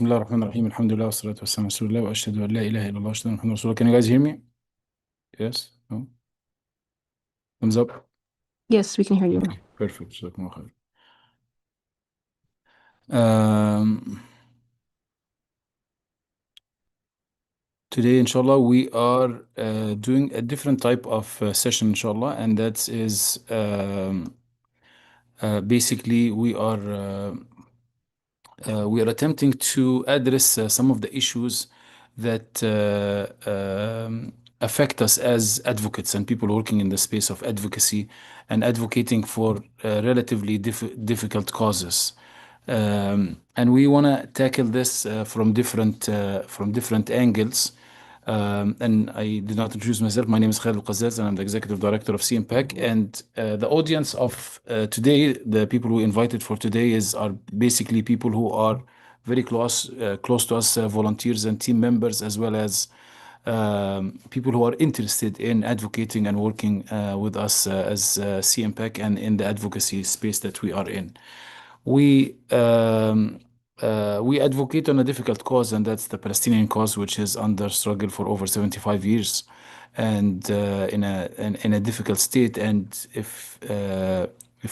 بسم الله الرحمن الرحيم. الحمد لله والصلاة والسلام على رسول الله وأشهد أن لا إله إلا الله وأشهد أن محمدا رسول الله. Can you guys hear me? Yes? No? Thumbs up? Yes, we can hear you. Okay, perfect. جزاكم الله خير. Um, Today, inshallah, we are doing a different type of session, inshallah, and that is basically we are attempting to address some of the issues that affect us as advocates and people working in the space of advocacy and advocating for relatively difficult causes. And we want to tackle this from different angles. And I did not introduce myself. My name is Khalid Al-Qazzaz, and I'm the executive director of CMPAC. And the audience of today, the people we invited for today, are basically people who are very close to us, volunteers and team members, as well as people who are interested in advocating and working with us as CMPAC and in the advocacy space that we are in. We advocate on a difficult cause, and that's the Palestinian cause, which is under struggle for over 75 years, and in a difficult state. And if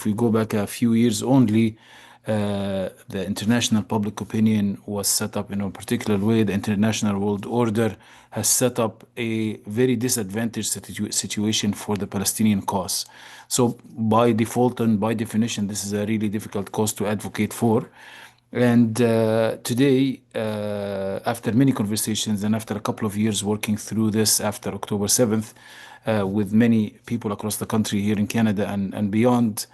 we go back a few years only, the international public opinion was set up in a particular way. The international world order has set up a very disadvantaged situation for the Palestinian cause. So by default and by definition, this is a really difficult cause to advocate for. And today, after many conversations and after a couple of years working through this after October 7th, with many people across the country here in Canada and beyond,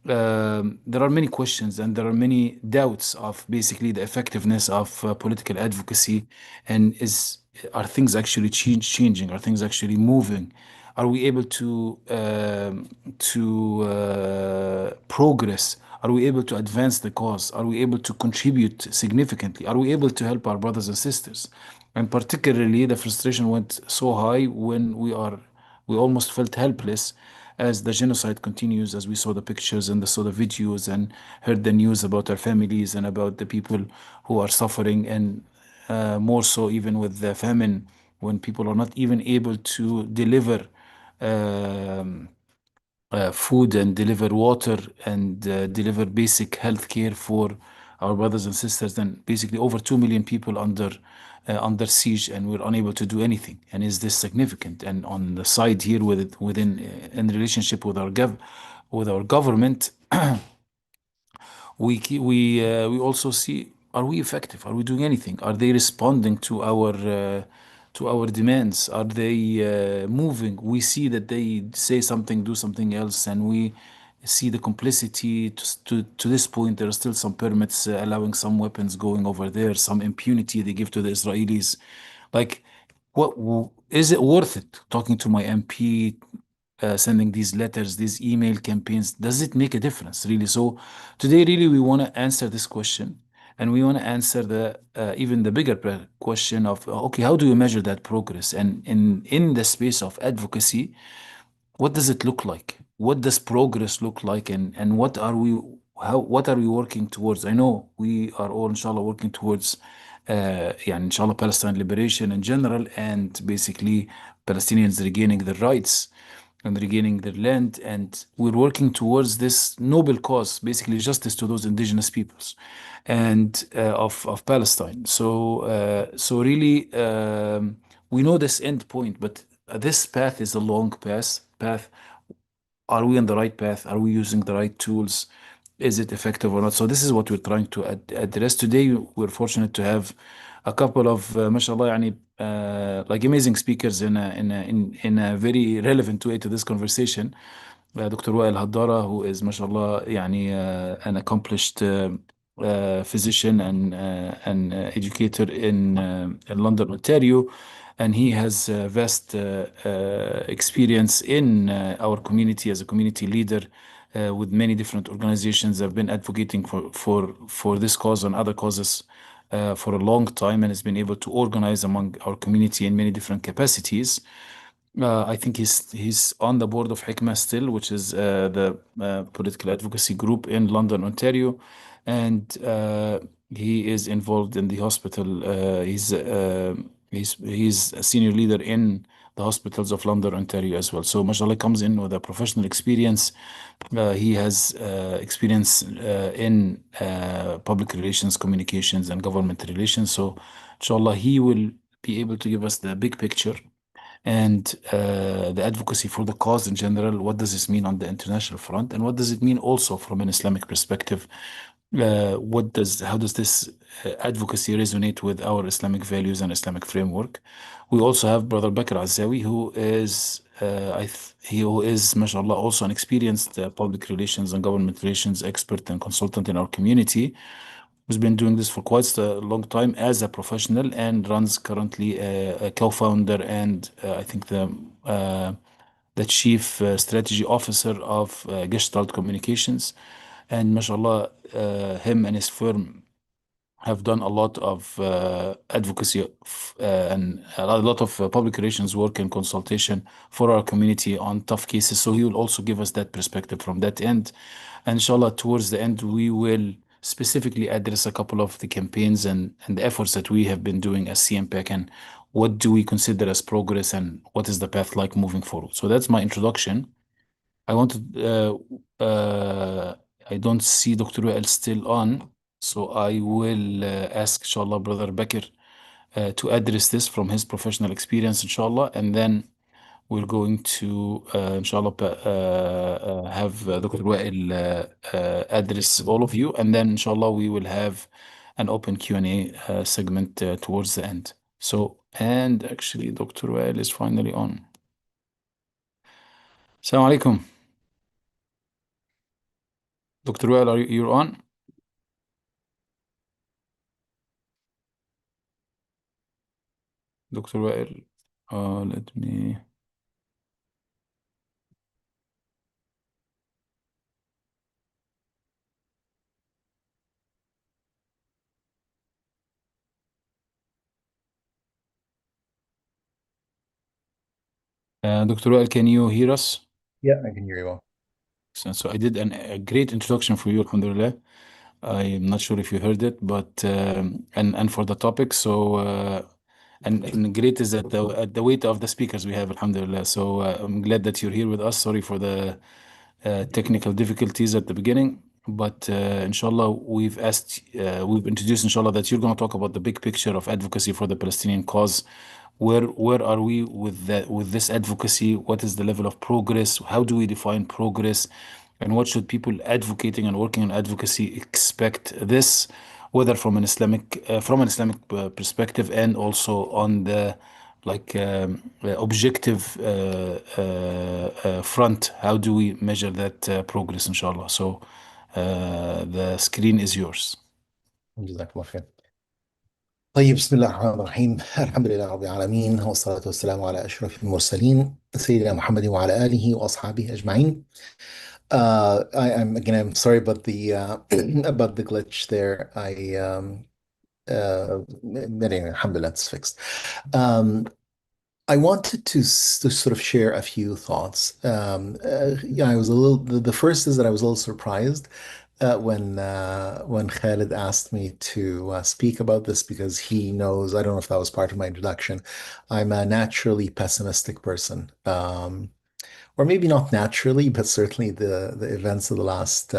there are many questions and there are many doubts of basically the effectiveness of political advocacy, and are things actually changing? Are things actually moving? Are we able to progress? Are we able to advance the cause? Are we able to contribute significantly? Are we able to help our brothers and sisters? And particularly, the frustration went so high when we almost felt helpless as the genocide continues, as we saw the pictures and saw the videos and heard the news about our families and about the people who are suffering, and more so even with the famine, when people are not even able to deliver um, food and deliver water and deliver basic health care for our brothers and sisters. Then basically over 2 million people under siege, and we're unable to do anything. And is this significant? And on the side here, within in relationship with our government, we also see, are we effective? Are we doing anything? Are they responding to our demands? Are they moving? We see that they say something, do something else, and we see the complicity to this point. There are still some permits allowing some weapons going over there, some impunity they give to the Israelis. Like, is it worth it talking to my MP, sending these letters, these email campaigns? Does it make a difference, really? So today, really, we want to answer this question, and we want to answer the even the bigger question of okay, how do you measure that progress? And in the space of advocacy, what does it look like? What does progress look like? And what are we working towards? I know we are all, inshallah, working towards yeah, inshallah, Palestine liberation in general, and basically Palestinians regaining their rights and regaining their land. And we're working towards this noble cause, basically justice to those indigenous peoples and of Palestine. So really, we know this end point, but this path is a long path. Are we on the right path? Are we using the right tools? Is it effective or not? So this is what we're trying to address today. We're fortunate to have a couple of mashallah, يعني, like amazing speakers in a very relevant way to this conversation. Dr. Wael Haddara, who is mashallah, يعني, an accomplished physician and an educator in London, Ontario, and he has vast experience in our community as a community leader with many different organizations that have been advocating for this cause and other causes for a long time, and has been able to organize among our community in many different capacities. I think he's on the board of Hikmah still, which is the political advocacy group in London, Ontario, and He is involved in the hospital. He's a senior leader in the hospitals of London, Ontario as well. So, mashallah, comes in with a professional experience. He has experience in public relations, communications, and government relations. So, inshallah, he will be able to give us the big picture and the advocacy for the cause in general. What does this mean on the international front, and what does it mean also from an Islamic perspective? How does this advocacy resonate with our Islamic values and Islamic framework? We also have Brother Bakir Azzawy, who is who is, mashallah, also an experienced public relations and government relations expert and consultant in our community, who's been doing this for quite a long time as a professional and runs currently a co-founder and I think the chief strategy officer of Gestalt Communications. And mashallah, him and his firm have done a lot of advocacy and a lot of public relations work and consultation for our community on tough cases. So he will also give us that perspective from that end. And inshallah, towards the end, we will specifically address a couple of the campaigns and the efforts that we have been doing as CMPAC and what do we consider as progress and what is the path like moving forward. So that's my introduction. I wanted, I don't see Dr. Wael still on, so I will ask, inshallah, Brother Bakir to address this from his professional experience, inshallah, and then we're going to, inshallah, have Dr. Wael address all of you, and then, inshallah, we will have an open Q&A segment towards the end. So, and actually, Dr. Wael is finally on. Assalamu alaikum. Dr. Wael, you're on? Dr. Wael, let me. Dr. Wael, can you hear us? Yeah, I can hear you well. So I did a great introduction for you, alhamdulillah. I'm not sure if you heard it, but and for the topic. So and great is that at the weight of the speakers we have, alhamdulillah. So I'm glad that you're here with us. Sorry for the technical difficulties at the beginning, but inshallah we've introduced, inshallah, that you're going to talk about the big picture of advocacy for the Palestinian cause. Where are we with that, with this advocacy? What is the level of progress? How do we define progress? And what should people advocating and working on advocacy expect this, whether from an Islamic perspective and also on the objective front? How do we measure that progress, inshallah? So the screen is yours. جزاك الله خير. طيب، بسم الله الرحمن الرحيم. الحمد لله رب العالمين، والصلاة والسلام على أشرف المرسلين سيدنا محمد وعلى آله وأصحابه أجمعين. I'm sorry about the about the glitch there. But anyway, alhamdulillah, it's fixed. I wanted to sort of share a few thoughts. Yeah, I was a little. The first is that I was a little surprised when Khalid asked me to speak about this because he knows. I don't know if that was part of my introduction. I'm a naturally pessimistic person, or maybe not naturally, but certainly the events of the last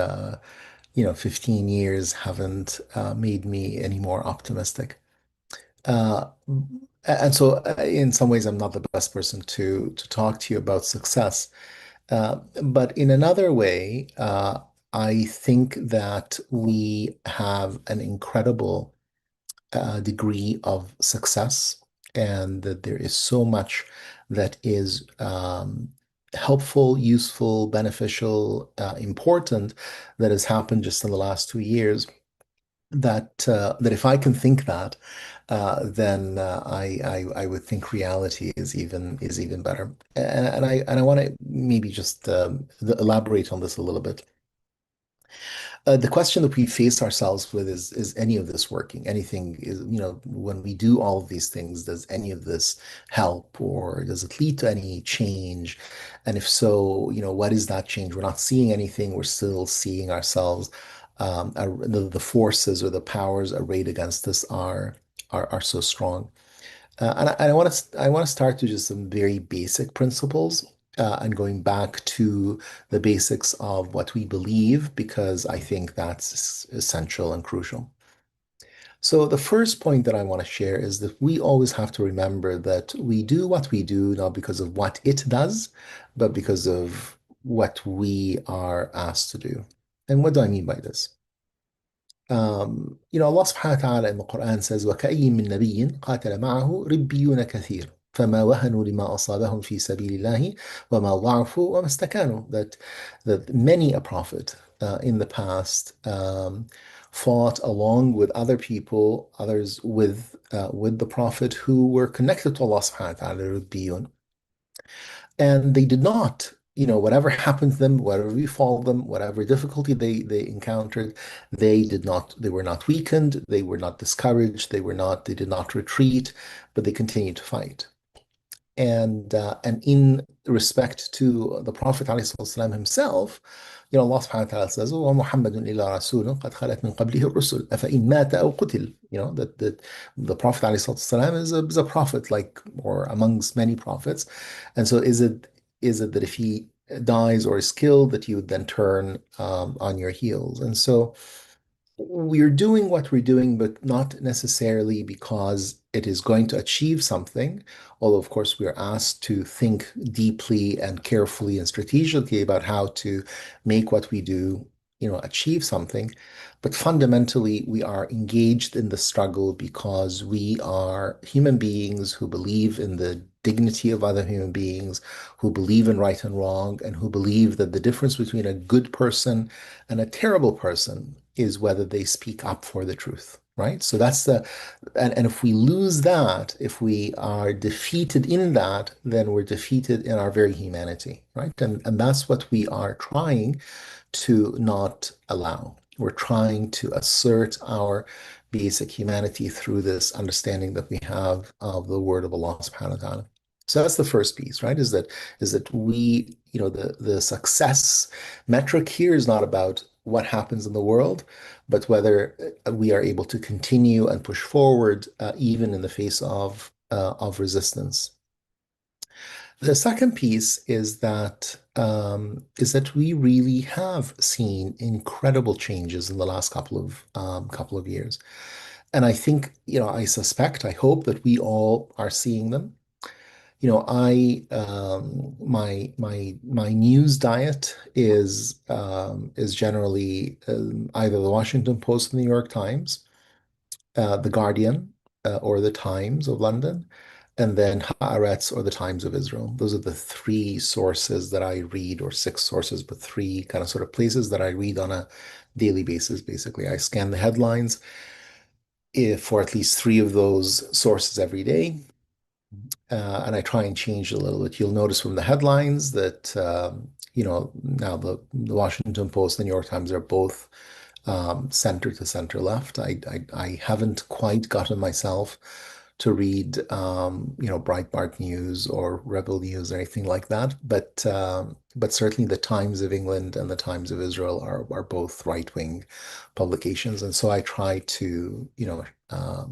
15 years haven't made me any more optimistic. Uh, and so, in some ways, I'm not the best person to talk to you about success. But in another way, I think that we have an incredible degree of success, and that there is so much that is helpful, useful, beneficial, important that has happened just in the last 2 years. That if I can think that, then I would think reality is even better. And I want to maybe just elaborate on this a little bit. The question that we face ourselves with is any of this working? Anything is, when we do all of these things, does any of this help, or does it lead to any change? And if so, what is that change? We're not seeing anything. We're still seeing ourselves the forces or the powers arrayed against us are so strong. And I want to start with just some very basic principles and going back to the basics of what we believe because I think that's essential and crucial. So the first point that I want to share is that we always have to remember that we do what we do not because of what it does, but because of what we are asked to do. And what do I mean by this? Allah subhanahu wa ta'ala in the Quran says, وَكَأَيٍّ مِّن نَبِيٍّ قَاتَلَ مَعَهُ رِبِّيُّونَ كَثِيرٌ فَمَا وَهَنُوا لِمَا أَصَابَهُم فِي سَبِيلِ اللَّهِ وَمَا ضَعُفُوا وَمَا اسْتَكَانُوا. That many a prophet in the past fought along with other people, others with the prophet who were connected to Allah subhanahu wa ta'ala, رِبِّيُّون. And they did not, whatever happened to them, whatever befall them, whatever difficulty they encountered, they were not weakened, they were not discouraged, they did not retreat, but they continued to fight. And in respect to the Prophet ﷺ himself, Allah subhanahu wa ta'ala says, "Wa Muhammadun illa rasulun qad khalat min qablihi ar-rusul afa in mata aw qutil." That the Prophet ﷺ is a prophet like or amongst many prophets. And so is it that if he dies or is killed that you would then turn on your heels? And so we're doing what we're doing, but not necessarily because it is going to achieve something. Although, of course, we are asked to think deeply and carefully and strategically about how to make what we do, achieve something. But fundamentally, we are engaged in the struggle because we are human beings who believe in the dignity of other human beings, who believe in right and wrong, and who believe that the difference between a good person and a terrible person is whether they speak up for the truth, right? So and if we lose that, if we are defeated in that, then we're defeated in our very humanity, right? And that's what we are trying to not allow. We're trying to assert our basic humanity through this understanding that we have of the word of Allah subhanahu wa ta'ala. So that's the first piece, right? Is that we, the success metric here is not about what happens in the world, but whether we are able to continue and push forward even in the face of resistance. The second piece is that we really have seen incredible changes in the last couple of years, and I think I suspect, I hope that we all are seeing them. I my news diet is generally either the Washington Post, the New York Times, the Guardian, or the Times of London, and then Haaretz or the Times of Israel. Those are the three sources that I read, or six sources, but three kind of sort of places that I read on a daily basis. Basically, I scan the headlines for at least three of those sources every day. And I try and change it a little bit. You'll notice from the headlines that now the Washington Post and the New York Times are both center to center left. I haven't quite gotten myself to read Breitbart News or Rebel News or anything like that, but certainly the Times of England and the Times of Israel are both right-wing publications, and so I try to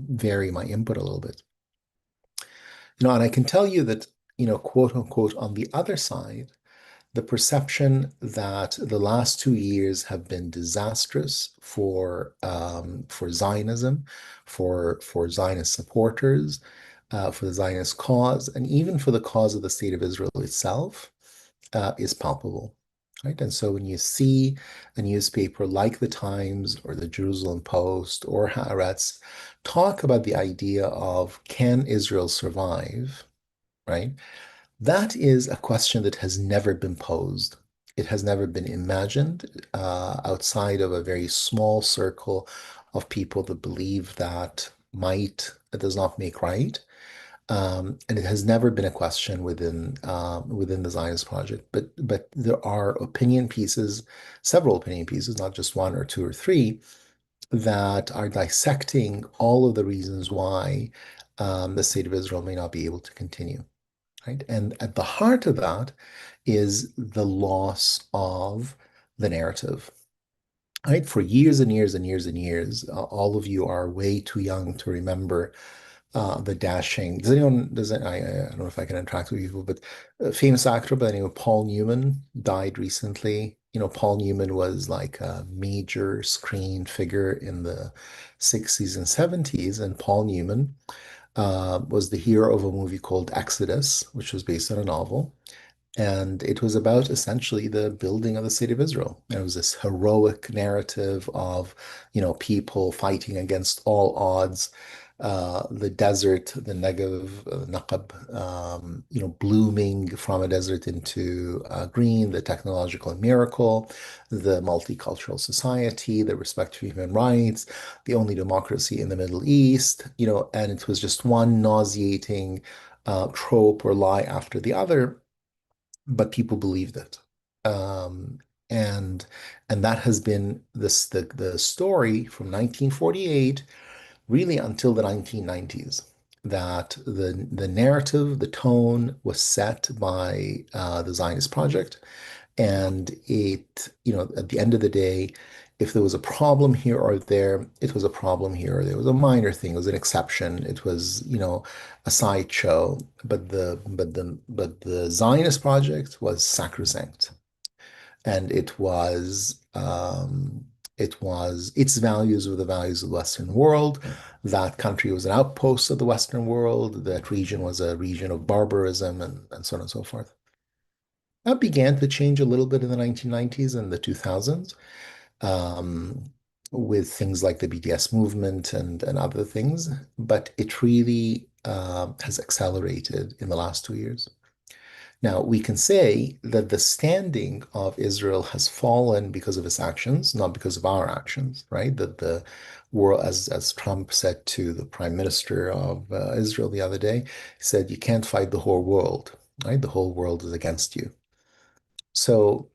vary my input a little bit. And I can tell you that, quote unquote, on the other side, the perception that the last 2 years have been disastrous for Zionism, for Zionist supporters, for the Zionist cause, and even for the cause of the state of Israel itself, is palpable. Right? And so when you see a newspaper like the Times or the Jerusalem Post or Haaretz talk about the idea of can Israel survive, right? That is a question that has never been posed. It has never been imagined outside of a very small circle of people that believe that might does not make right. And it has never been a question within the Zionist project. But there are opinion pieces, several opinion pieces, not just one or two or three, that are dissecting all of the reasons why the state of Israel may not be able to continue. Right? And at the heart of that is the loss of the narrative. right? For years and years and years and years, all of you are way too young to remember the dashing. Does anyone, does it, I don't know if I can interact with people, but a famous actor by the name of Paul Newman died recently. Paul Newman was like a major screen figure in the 60s and 70s, and Paul Newman was the hero of a movie called Exodus, which was based on a novel. And it was about essentially the building of the state of Israel. And it was this heroic narrative of, people fighting against all odds, the desert, the Negev, Naqab, blooming from a desert into green, the technological miracle, the multicultural society, the respect for human rights, the only democracy in the Middle East, and it was just one nauseating trope or lie after the other, but people believed it. Um, and and that has been the story from 1948 really until the 1990s, that the narrative, the tone was set by the Zionist project. And at the end of the day, if there was a problem here or there, it was a problem here. There was a minor thing, it was an exception, it was, a sideshow. But the Zionist project was sacrosanct. And it was its values were the values of the Western world. That country was an outpost of the Western world. That region was a region of barbarism and so on and so forth. That began to change a little bit in the 1990s and the 2000s, um, with things like the BDS movement and other things, but it really has accelerated in the last 2 years. Now, we can say that the standing of Israel has fallen because of its actions, not because of our actions, right? That the world, as Trump said to the prime minister of Israel the other day, he said, you can't fight the whole world, right? The whole world is against you. So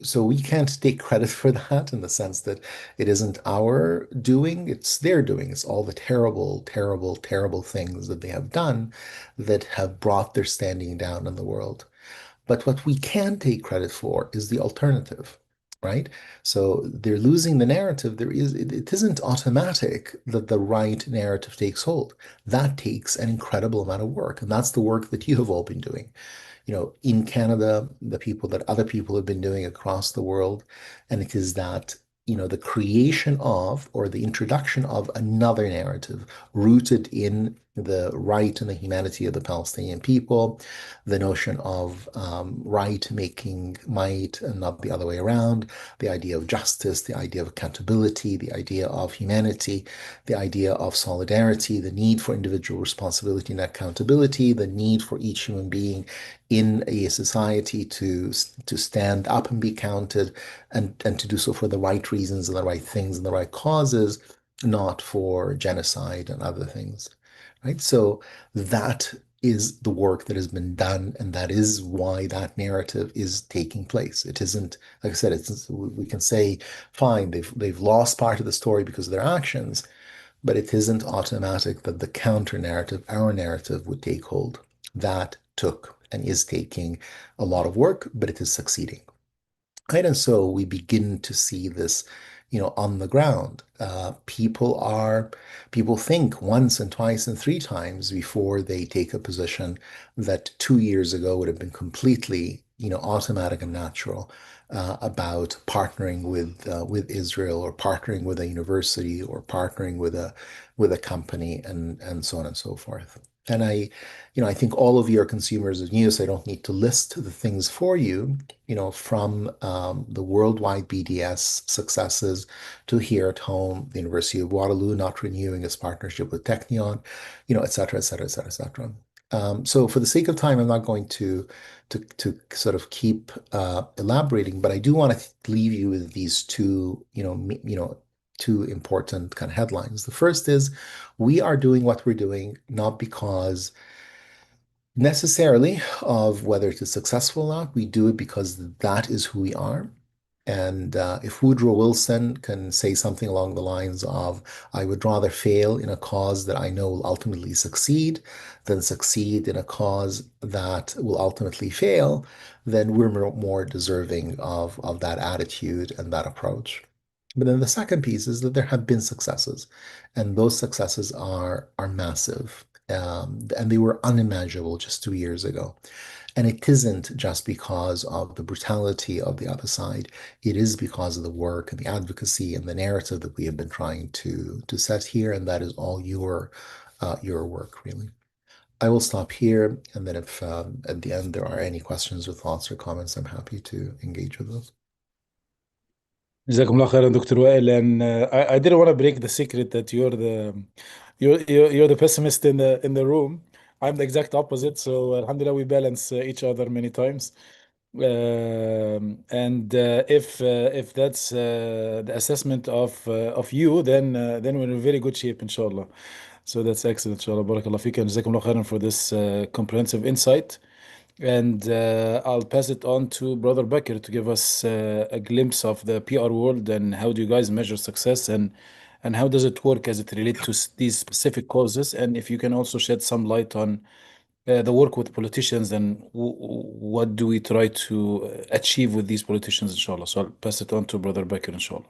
so we can't take credit for that in the sense that it isn't our doing, it's their doing. It's all the terrible, terrible, terrible things that they have done that have brought their standing down in the world. But what we can take credit for is the alternative, right? So they're losing the narrative. It isn't automatic that the right narrative takes hold. That takes an incredible amount of work. And that's the work that you have all been doing, in Canada, the people that other people have been doing across the world. And it is that, the creation of or the introduction of another narrative rooted in the right and the humanity of the Palestinian people, the notion of right making might and not the other way around, the idea of justice, the idea of accountability, the idea of humanity, the idea of solidarity, the need for individual responsibility and accountability, the need for each human being in a society to stand up and be counted, and to do so for the right reasons and the right things and the right causes, not for genocide and other things. Right? So that is the work that has been done, and that is why that narrative is taking place. It isn't, like I said, we can say, fine, they've lost part of the story because of their actions, but it isn't automatic that the counter narrative, our narrative, would take hold. That took and is taking a lot of work, but it is succeeding. Right. And so we begin to see this, on the ground. People think once and twice and three times before they take a position that 2 years ago would have been completely, automatic and natural, about partnering with Israel, or partnering with a university, or partnering with a company, and so on and so forth. And I think all of you are consumers of news. I don't need to list the things for you, from the worldwide BDS successes to here at home, the University of Waterloo not renewing its partnership with Technion, et cetera, et cetera, et cetera, et cetera. So for the sake of time, I'm not going to sort of keep elaborating, but I do want to leave you with these two, two important kind of headlines. The first is we are doing what we're doing not because necessarily of whether it is successful or not. We do it because that is who we are. And if Woodrow Wilson can say something along the lines of, I would rather fail in a cause that I know will ultimately succeed than succeed in a cause that will ultimately fail, then we're more deserving of that attitude and that approach. But then the second piece is that there have been successes, and those successes are massive. And they were unimaginable just 2 years ago. And it isn't just because of the brutality of the other side. It is because of the work and the advocacy and the narrative that we have been trying to set here, and that is all your work, really. I will stop here, and then if at the end there are any questions or thoughts or comments, I'm happy to engage with those. جزاكم الله خيرا دكتور وائل. And I didn't want to break the secret that you're the pessimist in the room. I'm the exact opposite. So alhamdulillah, we balance each other many times. And if that's the assessment of you, then we're in very good shape, inshallah. So that's excellent, inshallah. Barakallah feek and jazakum Allah khairan for this comprehensive insight. And I'll pass it on to Brother Bakir to give us a glimpse of the PR world and how do you guys measure success and how does it work as it relates to these specific causes, and if you can also shed some light on the work with politicians and what do we try to achieve with these politicians, inshallah. So I'll pass it on to Brother Bakir, inshallah.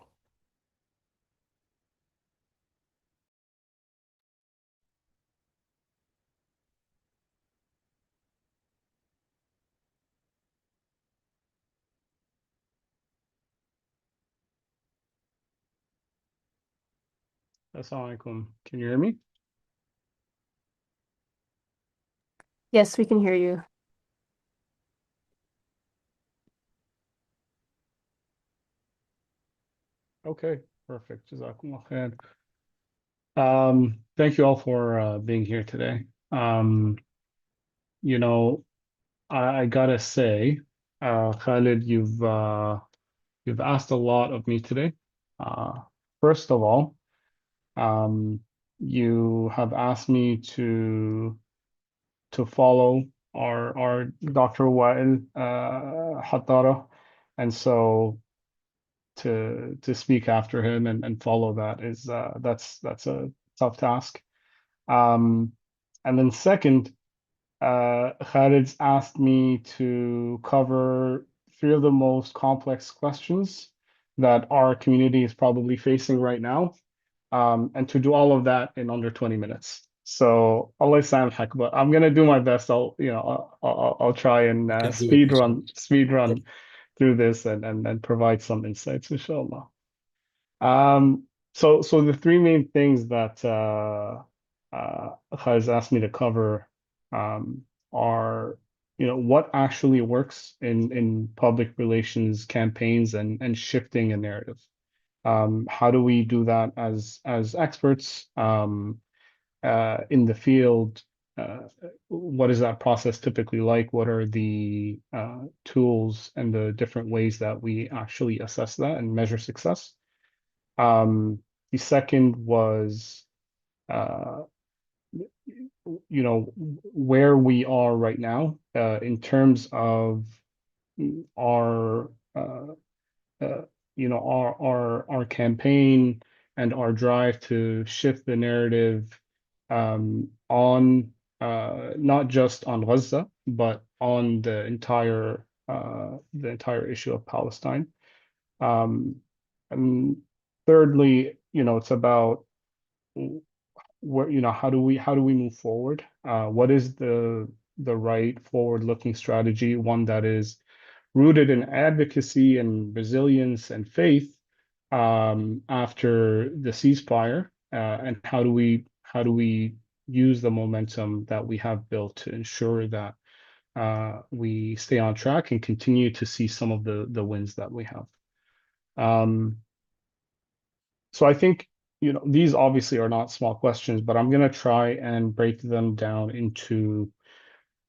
Assalamu alaikum. Can you hear me? Yes, we can hear you. Okay, perfect. Jazakumullah khair. Thank you all for being here today. You know, I gotta say, Khalid, you've asked a lot of me today. First of all, um, you have asked me to follow our Dr. Wael Haddara, and so to speak after him and follow that is that's a tough task. And then second, Khalid's asked me to cover three of the most complex questions that our community is probably facing right now, and to do all of that in under 20 minutes. So Allah يسامحك, but I'm gonna do my best. I'll try and You can do it, speed run through this and provide some insights, inshallah. Um, so the three main things that has asked me to cover are, what actually works in public relations campaigns and shifting a narrative. How do we do that as experts in the field? What is that process typically like? What are the tools and the different ways that we actually assess that and measure success? The second was, uh, where we are right now in terms of our, our campaign and our drive to shift the narrative on not just on Gaza, but on the entire issue of Palestine. And thirdly, it's about where, how do we move forward? What is the right forward-looking strategy, one that is rooted in advocacy and resilience and faith after the ceasefire, and how do we use the momentum that we have built to ensure that we stay on track and continue to see some of the wins that we have. So I think, these obviously are not small questions, but I'm going to try and break them down into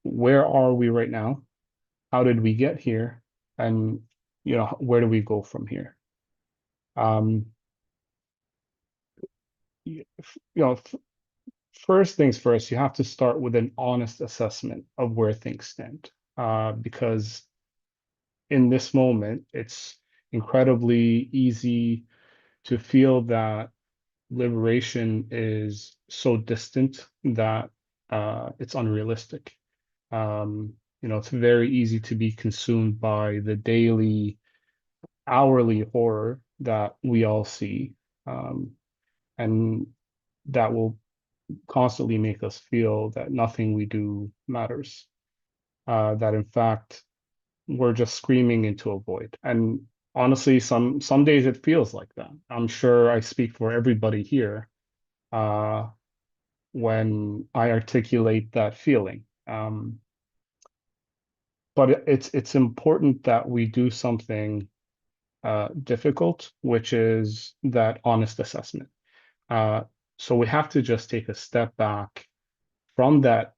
where are we right now? How did we get here? And, where do we go from here? Um, First things first, you have to start with an honest assessment of where things stand, because in this moment, it's incredibly easy to feel that liberation is so distant that it's unrealistic. It's very easy to be consumed by the daily, hourly horror that we all see, and that will constantly make us feel that nothing we do matters. That in fact we're just screaming into a void. And honestly, some days it feels like that. I'm sure I speak for everybody here when I articulate that feeling. But it's important that we do something difficult, which is that honest assessment. So we have to just take a step back from that,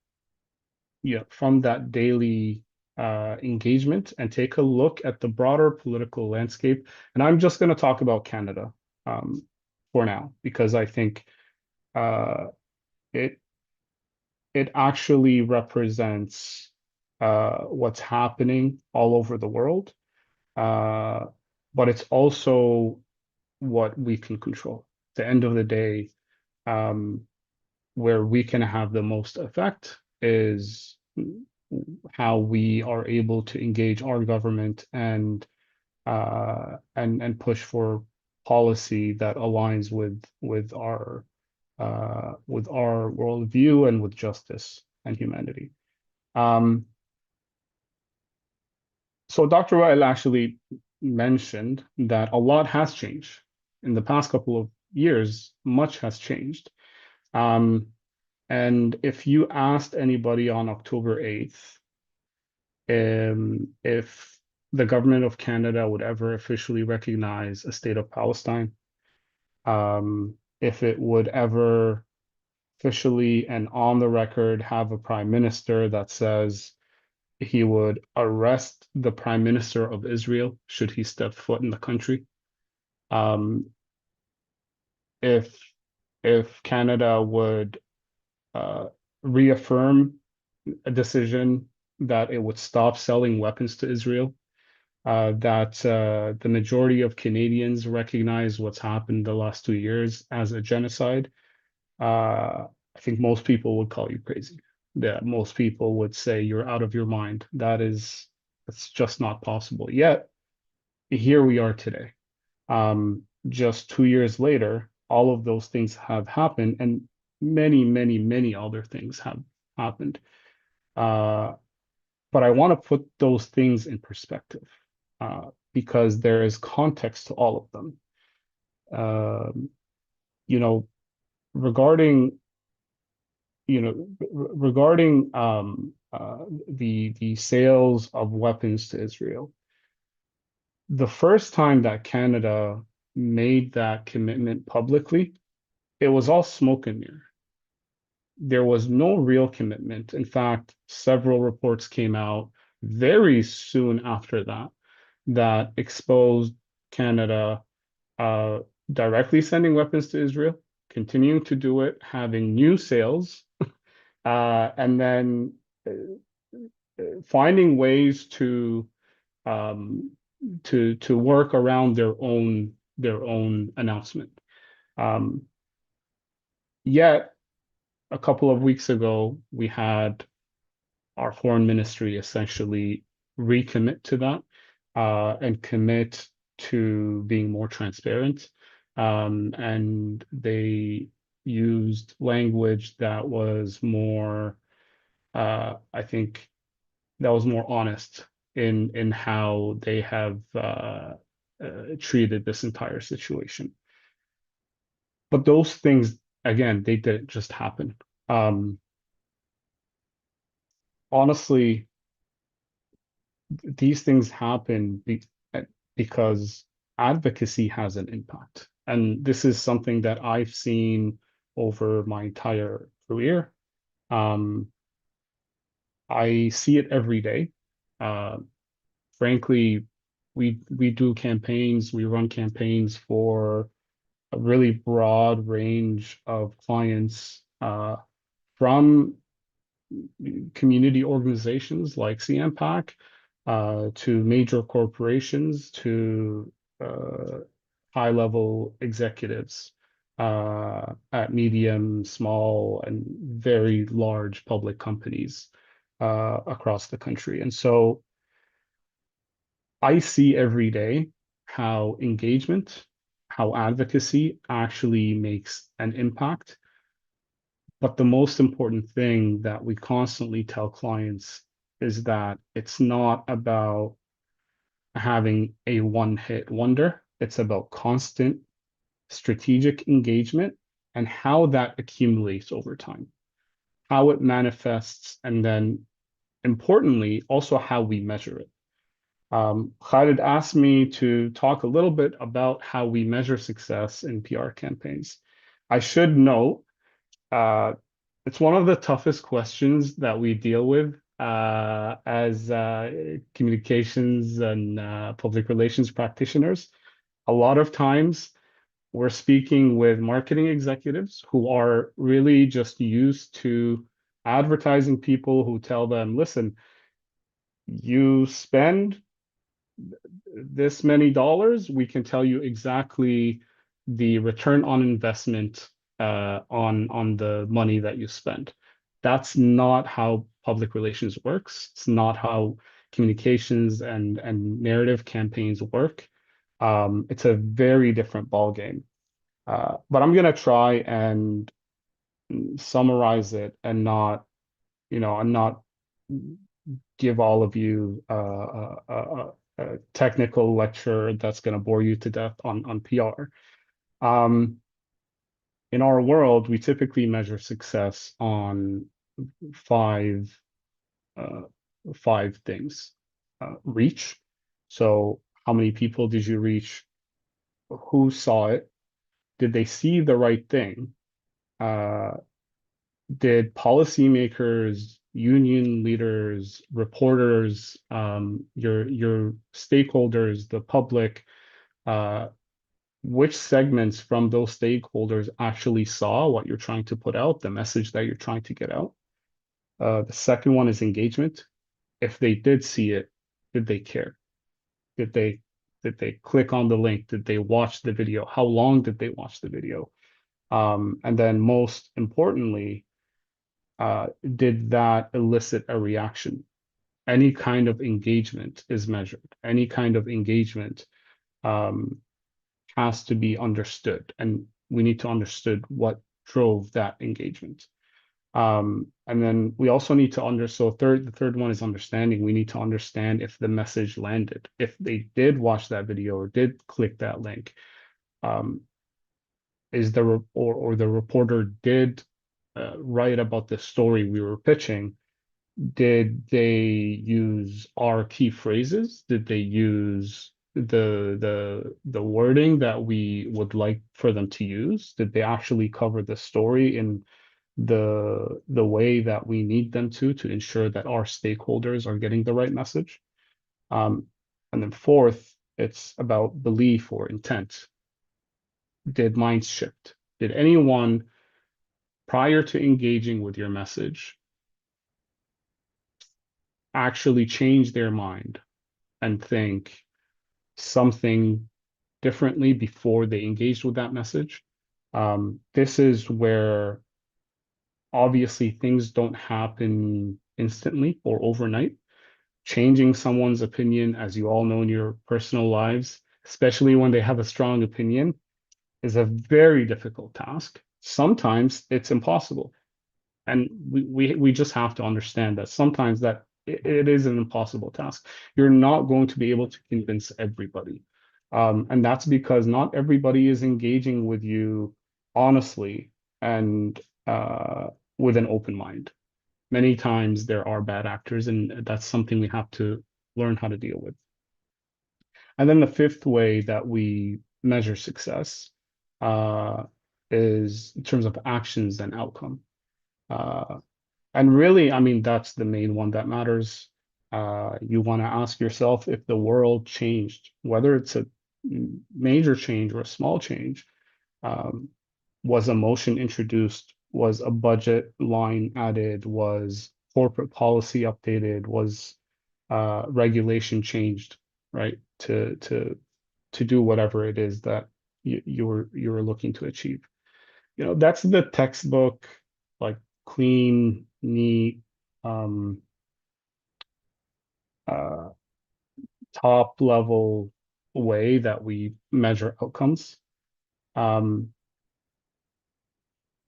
from that daily engagement and take a look at the broader political landscape. And I'm just going to talk about Canada for now, because I think it it actually represents what's happening all over the world, but it's also what we can control. At the end of the day, where we can have the most effect is how we are able to engage our government and push for policy that aligns with our worldview and with justice and humanity. So Dr. Wael actually mentioned that a lot has changed in the past couple of years. Much has changed. And if you asked anybody on October 8th, if the government of Canada would ever officially recognize a state of Palestine, if it would ever officially and on the record have a prime minister that says he would arrest the prime minister of Israel should he step foot in the country, if Canada would reaffirm a decision that it would stop selling weapons to Israel, that the majority of Canadians recognize what's happened the last 2 years as a genocide, I think most people would call you crazy. That most people would say you're out of your mind. That's just not possible. Yet here we are today. Just 2 years later, all of those things have happened, and many, many, many other things have happened. But I want to put those things in perspective because there is context to all of them. You know, regarding the sales of weapons to Israel, the first time that Canada made that commitment publicly, it was all smoke and mirror. There was no real commitment. In fact, several reports came out very soon after that that exposed Canada directly sending weapons to Israel, continuing to do it, having new sales, and then finding ways to work around their own announcement. Yet a couple of weeks ago, we had our foreign ministry essentially recommit to that and commit to being more transparent. And they used language that was more, I think, that was more honest in how they have treated this entire situation. But those things, again, they didn't just happen. Honestly, these things happen because advocacy has an impact. And this is something that I've seen over my entire career. I see it every day. Frankly, we do campaigns, we run campaigns for a really broad range of clients, from community organizations like CMPAC to major corporations to high-level executives at medium, small, and very large public companies across the country. And so I see every day how engagement how advocacy actually makes an impact. But the most important thing that we constantly tell clients is that it's not about having a one-hit wonder. It's about constant strategic engagement and how that accumulates over time, how it manifests, and then importantly, also how we measure it. Khalid asked me to talk a little bit about how we measure success in PR campaigns. I should note, it's one of the toughest questions that we deal with as communications and public relations practitioners. A lot of times, we're speaking with marketing executives who are really just used to advertising people who tell them, listen, you spend this many dollars, we can tell you exactly the return on investment on the money that you spend. That's not how public relations works. It's not how communications and narrative campaigns work. It's a very different ballgame. But I'm gonna try and summarize it and not, and not give all of you a technical lecture that's going to bore you to death on PR. In our world, we typically measure success on five uh, five things. Reach. So how many people did you reach? Who saw it? Did they see the right thing? Uh, did policymakers, union leaders, reporters, your stakeholders, the public, uh, which segments from those stakeholders actually saw what you're trying to put out, the message that you're trying to get out? The second one is engagement. If they did see it, did they care? Did they click on the link? Did they watch the video? How long did they watch the video? And then most importantly, did that elicit a reaction? Any kind of engagement is measured. Any kind of engagement um, has to be understood, and we need to understood what drove that engagement. And then we also need to the third one is understanding. We need to understand if the message landed, if they did watch that video or did click that link. Um, is the reporter did write about the story we were pitching? Did they use our key phrases? Did they use the wording that we would like for them to use? Did they actually cover the story in the way that we need them to ensure that our stakeholders are getting the right message? And then fourth, it's about belief or intent. Did minds shift? Did anyone, prior to engaging with your message, actually change their mind and think something differently before they engaged with that message? This is where obviously things don't happen instantly or overnight. Changing someone's opinion, as you all know in your personal lives, especially when they have a strong opinion, is a very difficult task. Sometimes it's impossible. And we just have to understand that sometimes that it is an impossible task. You're not going to be able to convince everybody. And that's because not everybody is engaging with you honestly and with an open mind. Many times there are bad actors, and that's something we have to learn how to deal with. And then the fifth way that we measure success uh, is in terms of actions and outcome. Uh, and really, I mean, that's the main one that matters. You want to ask yourself if the world changed, whether it's a major change or a small change. Um, was a motion introduced? Was a budget line added? Was corporate policy updated? Was regulation changed, right? To do whatever it is that you were looking to achieve. That's the textbook, like clean, neat, um, uh, top level way that we measure outcomes. Um,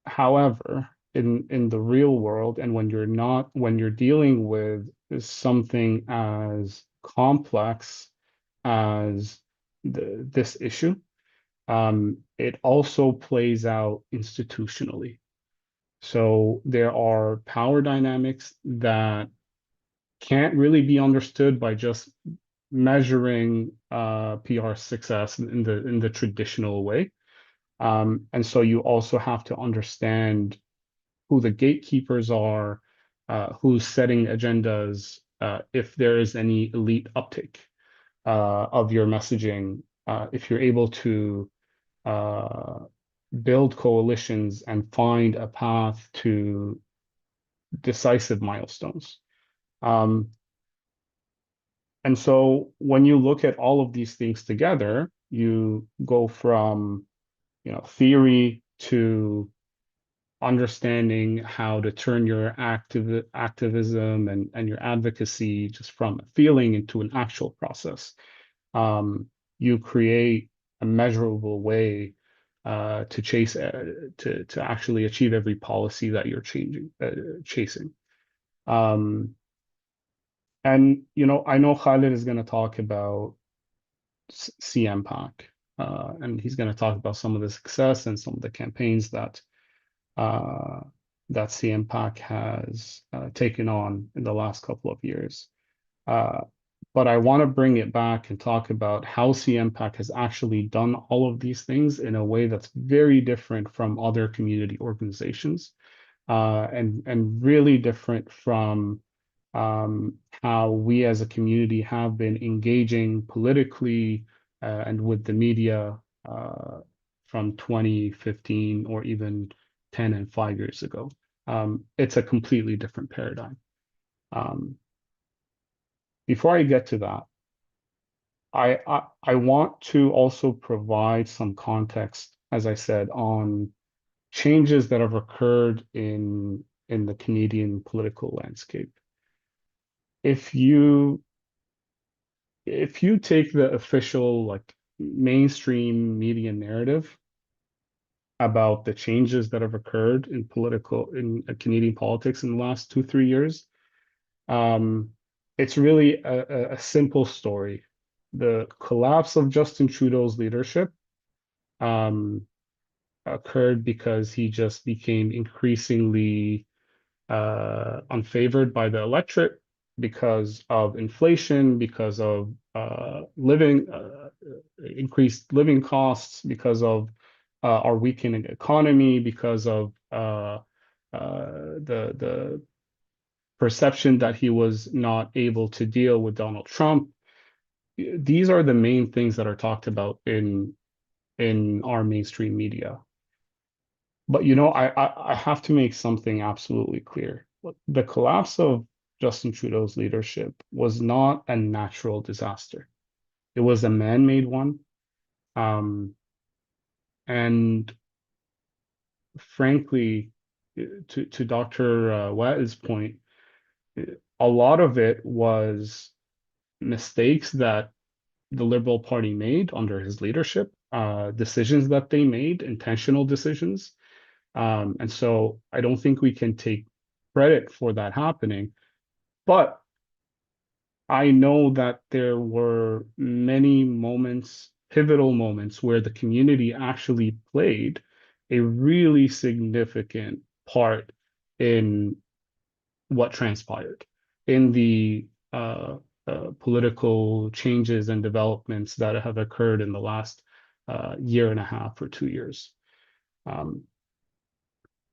However, in the real world, and when you're dealing with something as complex as this issue, it also plays out institutionally. So there are power dynamics that can't really be understood by just measuring PR success in the traditional way. And so you also have to understand who the gatekeepers are, who's setting agendas, if there is any elite uptake of your messaging, if you're able to uh, build coalitions and find a path to decisive milestones. Um, and so when you look at all of these things together, you go from theory to understanding how to turn your activism and your advocacy just from a feeling into an actual process. You create a measurable way to chase to actually achieve every policy that you're chasing. And I know Khalid is going to talk about CMPAC, and he's going to talk about some of the success and some of the campaigns uh, that CMPAC has taken on in the last couple of years. But I want to bring it back and talk about how CMPAC has actually done all of these things in a way that's very different from other community organizations, and really different from how we as a community have been engaging politically and with the media from 2015 or even 10 and 5 years ago. It's a completely different paradigm. Before I get to that, I want to also provide some context, as I said, on changes that have occurred in the Canadian political landscape. If you take the official mainstream media narrative about the changes that have occurred in Canadian politics in the last 2-3 years, it's really a simple story. The collapse of Justin Trudeau's leadership occurred because he just became increasingly unfavored by the electorate because of inflation, because of increased living costs, because of our weakening economy, because of the perception that he was not able to deal with Donald Trump. These are the main things that are talked about in our mainstream media. But I have to make something absolutely clear. The collapse of Justin Trudeau's leadership was not a natural disaster. It was a man-made one. And frankly, to Dr. Wael's point, a lot of it was mistakes that the Liberal Party made under his leadership, decisions that they made, intentional decisions. And so I don't think we can take credit for that happening. But I know that there were many moments, pivotal moments, where the community actually played a really significant part in what transpired, in the political changes and developments that have occurred in the last year and a half or 2 years.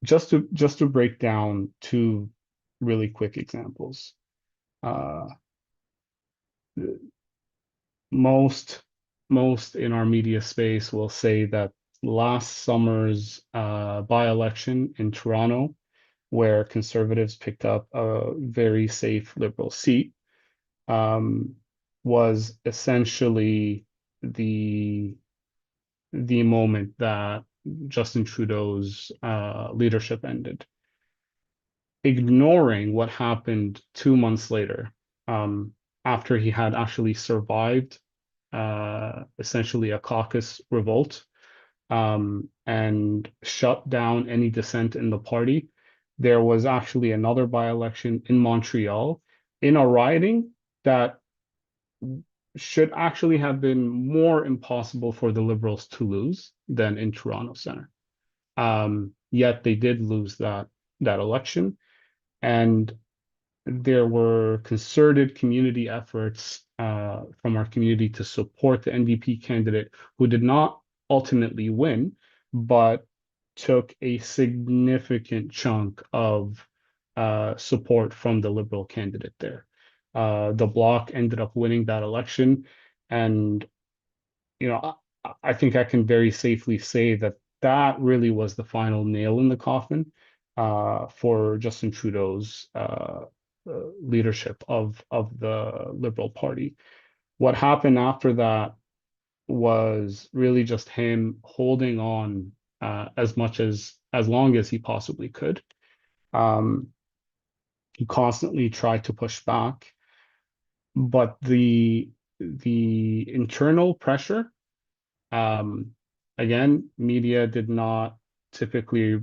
Just to break down two really quick examples. Most in our media space will say that last summer's by-election in Toronto, where Conservatives picked up a very safe Liberal seat, was essentially the moment that Justin Trudeau's leadership ended, ignoring what happened 2 months later, after he had actually survived essentially a caucus revolt and shut down any dissent in the party. There was actually another by-election in Montreal in a riding that should actually have been more impossible for the Liberals to lose than in Toronto Centre. Yet they did lose that election, and there were concerted community efforts from our community to support the NDP candidate, who did not ultimately win, but took a significant chunk of support from the Liberal candidate there. The Bloc ended up winning that election, and I think I can very safely say that that really was the final nail in the coffin for Justin Trudeau's leadership of the Liberal Party. What happened after that was really just him holding on as long as he possibly could. He constantly tried to push back, but the internal pressure, again, media did not typically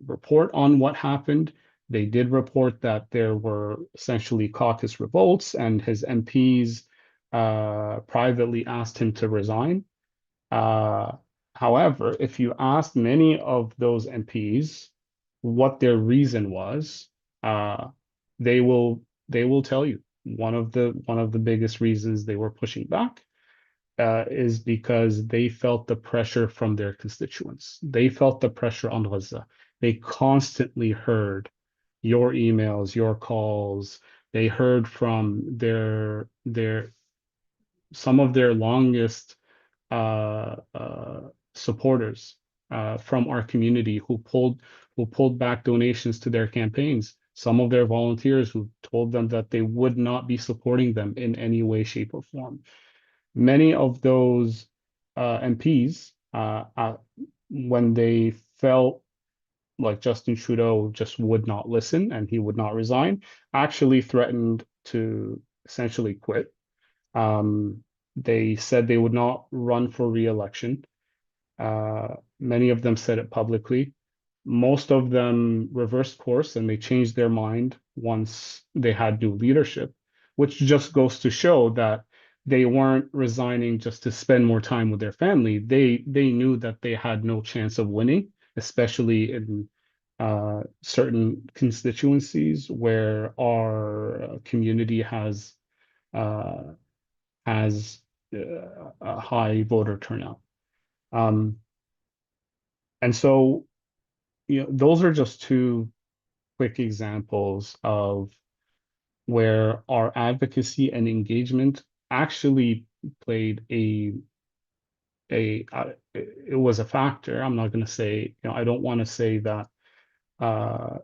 report on what happened. They did report that there were essentially caucus revolts, and his MPs privately asked him to resign. However, if you asked many of those MPs what their reason was, they will tell you one of the biggest reasons they were pushing back is because they felt the pressure from their constituents. They felt the pressure on Gaza. They constantly heard your emails, your calls. They heard from some of their longest supporters from our community who pulled back donations to their campaigns. Some of their volunteers who told them that they would not be supporting them in any way, shape, or form. Many of those MPs, when they felt like Justin Trudeau just would not listen and he would not resign, actually threatened to essentially quit. They said they would not run for re-election. Many of them said it publicly. Most of them reversed course and they changed their mind once they had new leadership, which just goes to show that they weren't resigning just to spend more time with their family. They knew that they had no chance of winning, especially in certain constituencies where our community has a high voter turnout. And so, those are just two quick examples of where our advocacy and engagement actually played it was a factor. I'm not going to say, I don't want to say that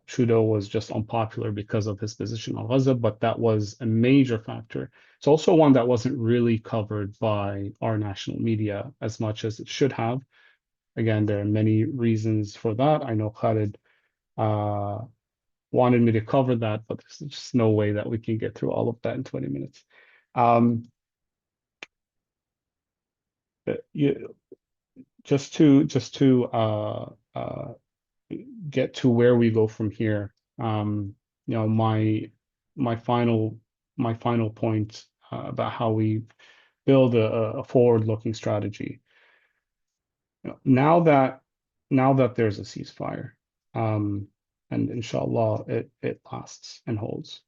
Trudeau was just unpopular because of his position on Gaza, but that was a major factor. It's also one that wasn't really covered by our national media as much as it should have. Again, there are many reasons for that. I know Khalid wanted me to cover that, but there's just no way that we can get through all of that in 20 minutes. Just to get to where we go from here, my final point about how we build a forward-looking strategy. Now that there's a ceasefire, and inshallah it lasts and holds.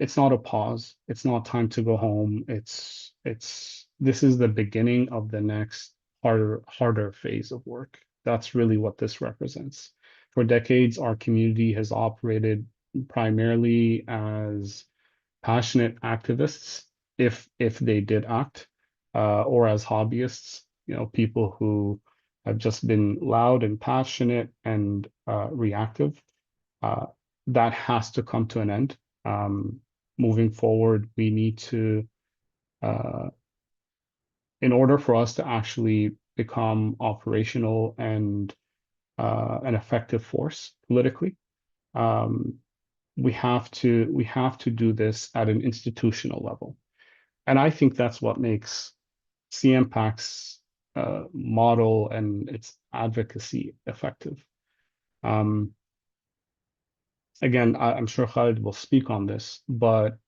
It's not a pause. It's not time to go home. This is the beginning of the next harder phase of work. That's really what this represents. For decades, our community has operated primarily as passionate activists, if they did act, or as hobbyists, people who have just been loud and passionate and reactive. That has to come to an end. Moving forward, we need to, in order for us to actually become operational and an effective force politically, we have to do this at an institutional level. And I think that's what makes CMPAC's model and its advocacy effective. Again, I'm sure Khalid will speak on this, but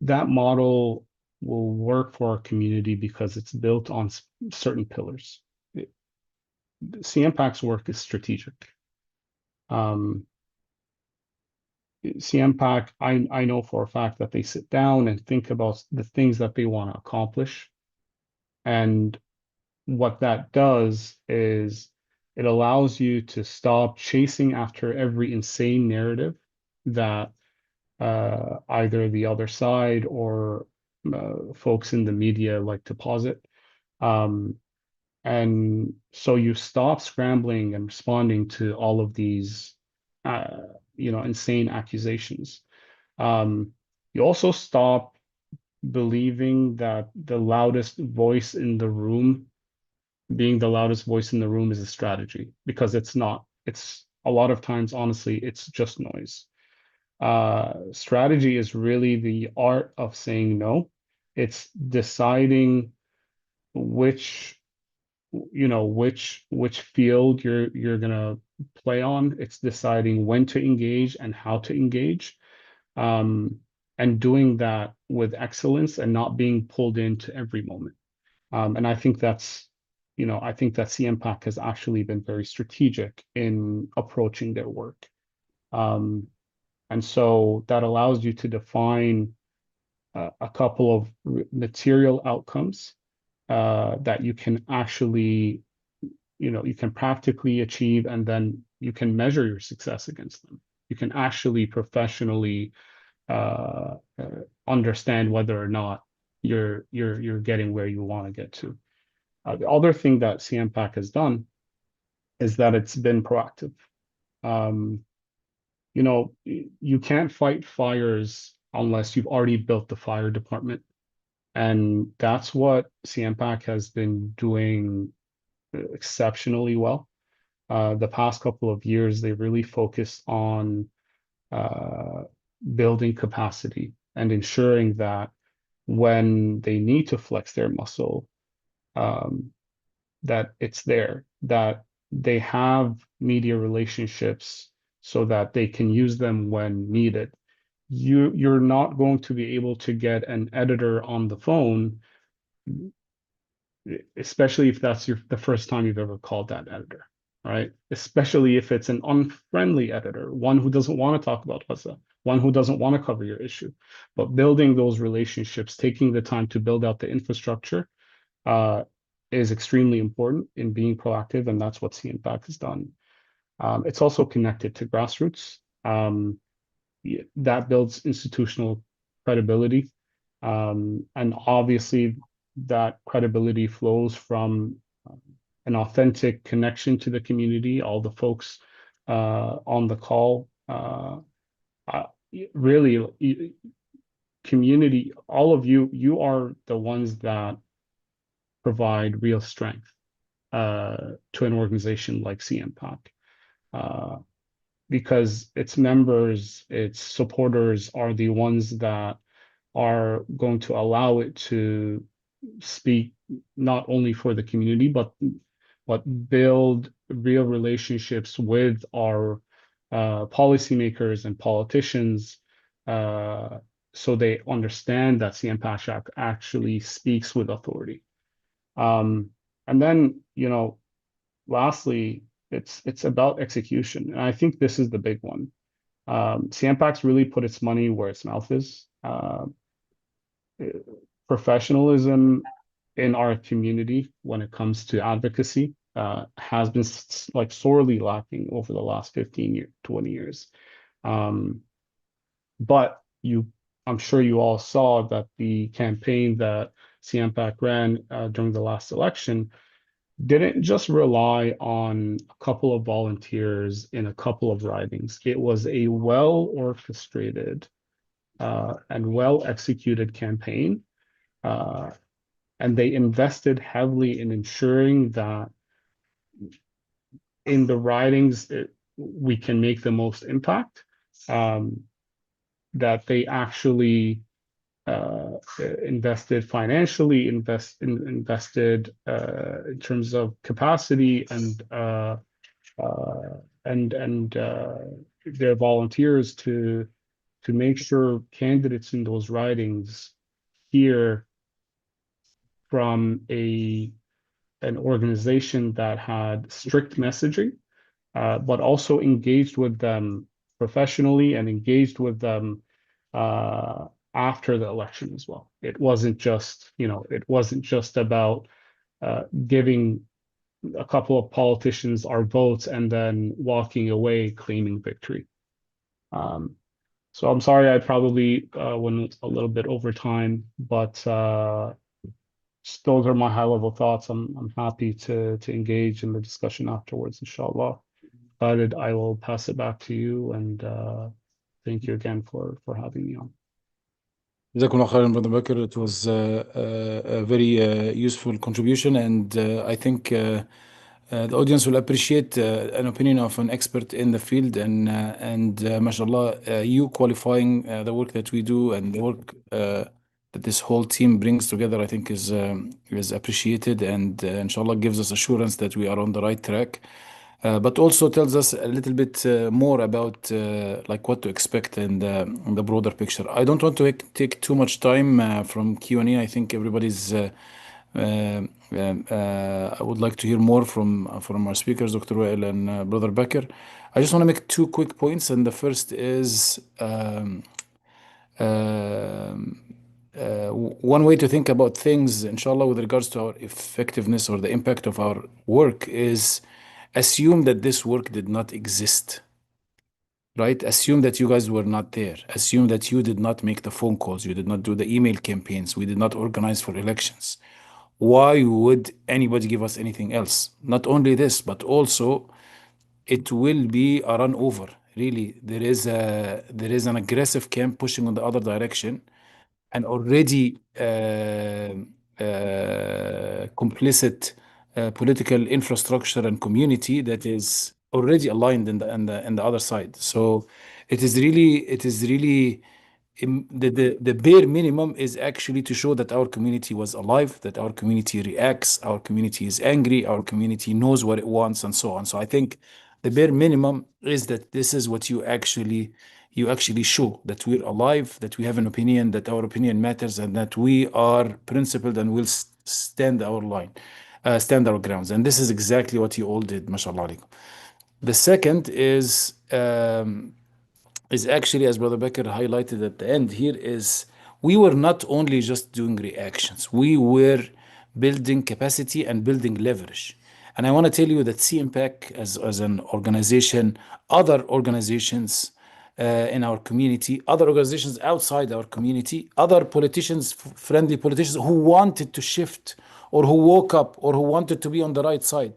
that model will work for our community because it's built on certain pillars. CMPAC's work is strategic. CMPAC, I know for a fact that they sit down and think about the things that they want to accomplish. And what that does is it allows you to stop chasing after every insane narrative that either the other side or folks in the media like to posit. And so you stop scrambling and responding to all of these, insane accusations. You also stop believing that the loudest voice in the room, being the loudest voice in the room, is a strategy, because it's not. It's a lot of times, honestly, it's just noise. Strategy is really the art of saying no. It's deciding which which field you're gonna play on. It's deciding when to engage and how to engage, and doing that with excellence and not being pulled into every moment. And I think I think that CMPAC has actually been very strategic in approaching their work. And so that allows you to define a couple of material outcomes that you can actually, you can practically achieve, and then you can measure your success against them. You can actually professionally understand whether or not you're getting where you want to get to. The other thing that CMPAC has done is that it's been proactive. You can't fight fires unless you've already built the fire department. And that's what CMPAC has been doing exceptionally well. The past couple of years, they really focused on building capacity and ensuring that when they need to flex their muscle, that it's there, that they have media relationships so that they can use them when needed. You're not going to be able to get an editor on the phone, especially if that's the first time you've ever called that editor, right? Especially if it's an unfriendly editor, one who doesn't want to talk about Gaza, one who doesn't want to cover your issue. But building those relationships, taking the time to build out the infrastructure, is extremely important in being proactive, and that's what CMPAC has done. It's also connected to grassroots. That builds institutional credibility. And obviously, that credibility flows from an authentic connection to the community. All the folks on the call, really, community, all of you are the ones that provide real strength to an organization like CMPAC. Because its members, its supporters are the ones that are going to allow it to speak not only for the community, but build real relationships with our policymakers and politicians, so they understand that CMPAC actually speaks with authority. And then, lastly, it's about execution. And I think this is the big one. CMPAC's really put its money where its mouth is. Professionalism in our community when it comes to advocacy has been sorely lacking over the last 15 years, 20 years. But I'm sure you all saw that the campaign that CMPAC ran during the last election didn't just rely on a couple of volunteers in a couple of ridings. It was a well-orchestrated and well-executed campaign. And they invested heavily in ensuring that in the ridings we can make the most impact, that they actually invested financially, invested in terms of capacity and their volunteers to make sure candidates in those ridings hear from an organization that had strict messaging, but also engaged with them professionally and engaged with them after the election as well. It wasn't just, it wasn't just about giving a couple of politicians our votes and then walking away claiming victory. So I'm sorry I probably went a little bit over time, but those are my high-level thoughts. I'm happy to engage in the discussion afterwards, inshallah. Khalid, I will pass it back to you, and thank you again for having me on. Jazakumullah khairan, Brother Bakr. It was a very useful contribution, and I think the audience will appreciate an opinion of an expert in the field, and mashallah, you qualifying the work that we do and the work that this whole team brings together, I think is appreciated, and inshallah gives us assurance that we are on the right track. But also tells us a little bit more about like what to expect in the broader picture. I don't want to take too much time from Q&A. I think everybody's. I would like to hear more from our speakers, Dr. Wael and Brother Bakir. I just want to make two quick points, and the first is one way to think about things, inshallah, with regards to our effectiveness or the impact of our work is assume that this work did not exist, right? Assume that you guys were not there. Assume that you did not make the phone calls. You did not do the email campaigns. We did not organize for elections. Why would anybody give us anything else? Not only this, but also it will be a run over. Really, there is an aggressive camp pushing on the other direction, and already complicit political infrastructure and community that is already aligned in the other side. So it is really the bare minimum is actually to show that our community was alive, that our community reacts, our community is angry, our community knows what it wants, and so on. So I think the bare minimum is that this is what you actually show, that we're alive, that we have an opinion, that our opinion matters, and that we are principled and will stand our line, stand our grounds. And this is exactly what you all did, mashallah alaikum. The second is actually, as Brother Becker highlighted at the end here, is we were not only just doing reactions, we were building capacity and building leverage. And I want to tell you that CMPAC as an organization, other organizations in our community, other organizations outside our community, other politicians, friendly politicians who wanted to shift or who woke up or who wanted to be on the right side.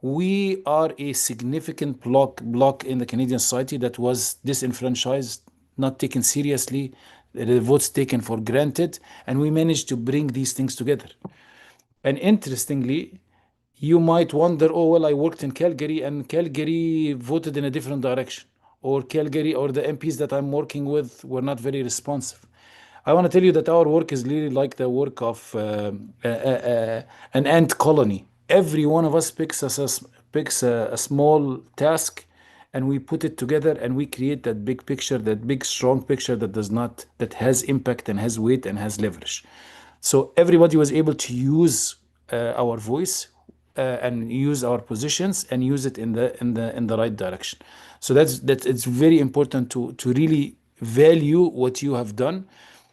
We are a significant block in the Canadian society that was disenfranchised, not taken seriously, the votes taken for granted, and we managed to bring these things together. And interestingly, you might wonder, oh, well, I worked in Calgary and Calgary voted in a different direction, or Calgary or the MPs that I'm working with were not very responsive. I want to tell you that our work is really like the work of an ant colony. Every one of us picks a small task, and we put it together, and we create that big picture, that big strong picture that has impact and has weight and has leverage. So everybody was able to use our voice and use our positions and use it in the right direction. So that's it's very important to really value what you have done.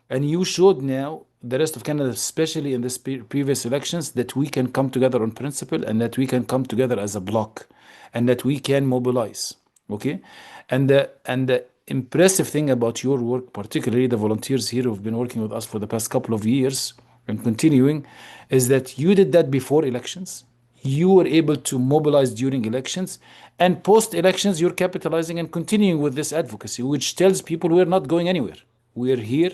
And you showed now the rest of Canada, especially in this previous elections, that we can come together on principle and that we can come together as a bloc and that we can mobilize. Okay. And the impressive thing about your work, particularly the volunteers here who've been working with us for the past couple of years and continuing, is that you did that before elections. You were able to mobilize during elections, and post elections, you're capitalizing and continuing with this advocacy, which tells people we're not going anywhere. We're here.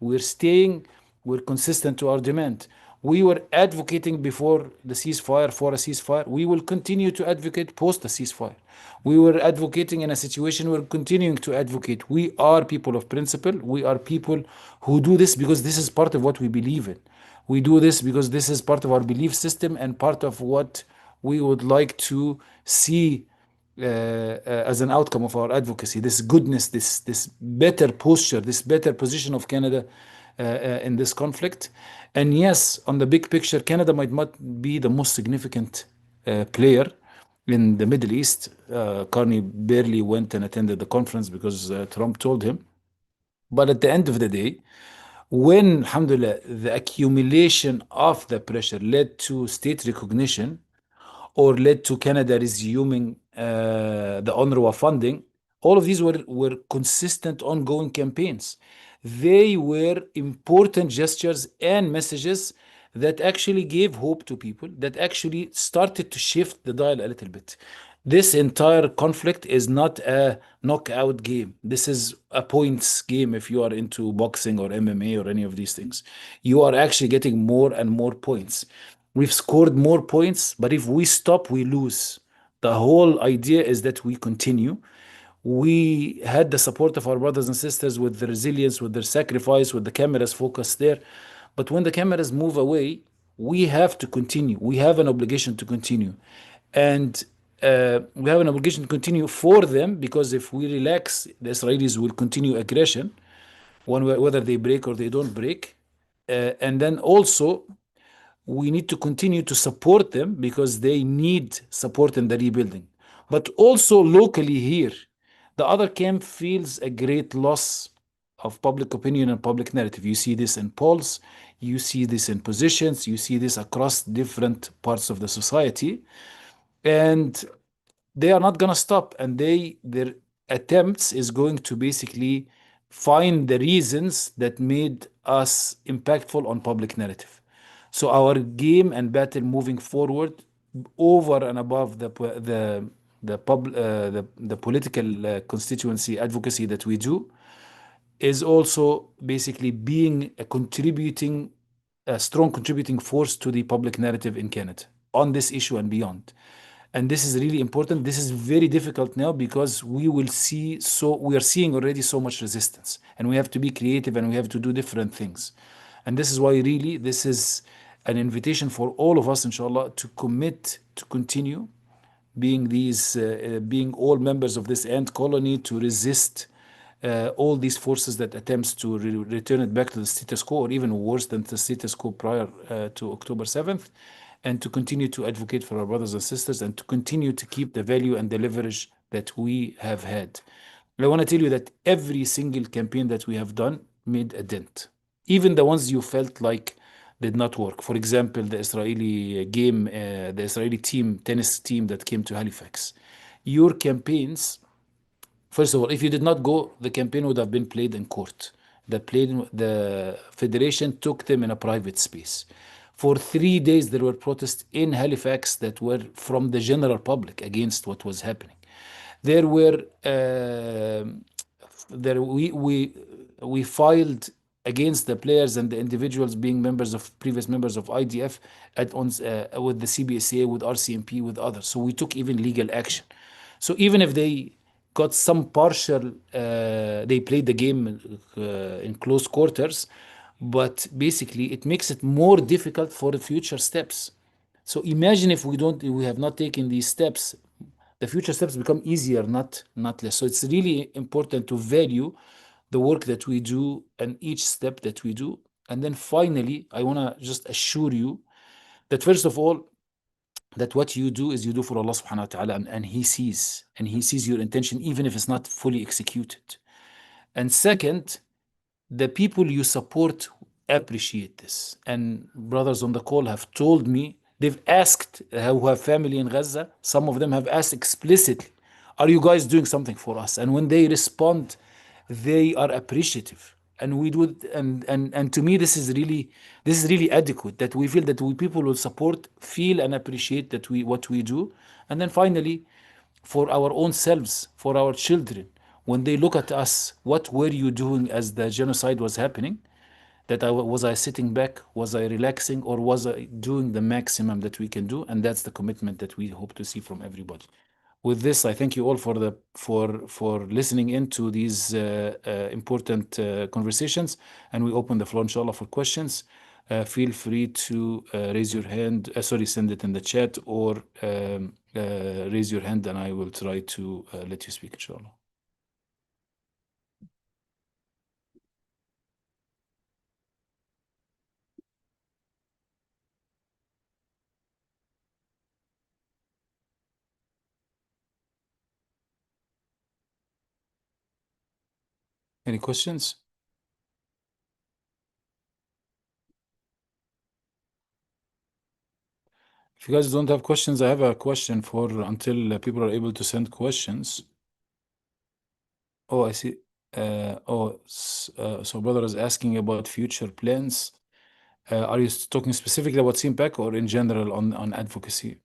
We're staying, we're consistent to our demand. We were advocating before the ceasefire for a ceasefire. We will continue to advocate post the ceasefire. We were advocating in a situation, we're continuing to advocate. We are people of principle. We are people who do this because this is part of what we believe in. We do this because this is part of our belief system and part of what we would like to see as an outcome of our advocacy. This goodness, this better posture, this better position of Canada in this conflict. And yes, on the big picture, Canada might not be the most significant player in the Middle East. Carney barely went and attended the conference because Trump told him. But at the end of the day, when, alhamdulillah, the accumulation of the pressure led to state recognition or led to Canada resuming the UNRWA funding, all of these were consistent, ongoing campaigns. They were important gestures and messages that actually gave hope to people, that actually started to shift the dial a little bit. This entire conflict is not a knockout game. This is a points game if you are into boxing or MMA or any of these things. You are actually getting more and more points. We've scored more points, but if we stop, we lose. The whole idea is that we continue. We had the support of our brothers and sisters with the resilience, with their sacrifice, with the cameras focused there. But when the cameras move away, we have to continue. We have an obligation to continue. And we have an obligation to continue for them because if we relax, the Israelis will continue aggression, whether they break or they don't break. And then also, we need to continue to support them because they need support in the rebuilding. But also locally here, the other camp feels a great loss of public opinion and public narrative. You see this in polls, you see this in positions, you see this across different parts of the society. And they are not going to stop, and their attempts is going to basically find the reasons that made us impactful on public narrative. So our game and battle moving forward, over and above the political constituency advocacy that we do, is also basically being a strong contributing force to the public narrative in Canada on this issue and beyond. And this is really important. This is very difficult now because we are seeing already so much resistance, and we have to be creative and we have to do different things. And this is why really this is an invitation for all of us, inshallah, to commit to continue being all members of this ant colony, to resist all these forces that attempts to return it back to the status quo, or even worse than the status quo prior to October 7th, and to continue to advocate for our brothers and sisters, and to continue to keep the value and the leverage that we have had. I want to tell you that every single campaign that we have done made a dent, even the ones you felt like did not work. For example, the Israeli the Israeli tennis team that came to Halifax. Your campaigns, first of all, if you did not go, the campaign would have been played in court. The federation took them in a private space. For 3 days, there were protests in Halifax that were from the general public against what was happening. There were there we filed against the players and the individuals being previous members of IDF with the CBSA, with RCMP, with others. So we took even legal action. So even if they got some partial, they played the game in close quarters, but basically it makes it more difficult for the future steps. So imagine if we have not taken these steps, the future steps become easier, not less. So it's really important to value the work that we do and each step that we do. And then finally, I want to just assure you that first of all, that what you do is you do for Allah subhanahu wa ta'ala, and He sees your intention, even if it's not fully executed. And second, the people you support appreciate this. And brothers on the call have told me, they've asked, who have family in Gaza, some of them have asked explicitly, are you guys doing something for us? And when they respond, they are appreciative. And we do, and to me, this is really adequate, that we feel that people will support, feel and appreciate that what we do. And then finally, for our own selves, for our children, when they look at us, what were you doing as the genocide was happening? that was I sitting back, was I relaxing, or was I doing the maximum that we can do? And that's the commitment that we hope to see from everybody. With this, I thank you all for listening into these important conversations, and we open the floor, inshallah, for questions. Feel free to raise your hand. Sorry, send it in the chat, or raise your hand, and I will try to let you speak, inshallah. Any questions? If you guys don't have questions, I have a question for until people are able to send questions. Oh, I see. So brother is asking about future plans. Are you talking specifically about CMPAC or in general on advocacy?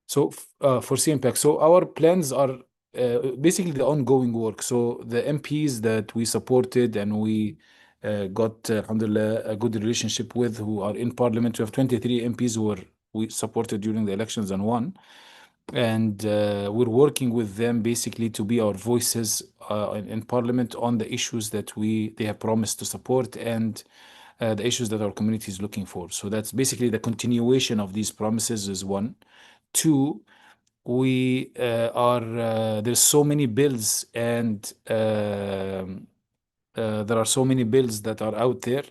So for CMPAC, so our plans are basically the ongoing work. So the MPs that we supported and we got, alhamdulillah, a good relationship with, who are in parliament. We have 23 MPs who we supported during the elections and won. And we're working with them basically to be our voices in parliament on the issues that they have promised to support, and the issues that our community is looking for. So that's basically the continuation of these promises is one. Two, we there's so many bills, and there are so many bills that are out there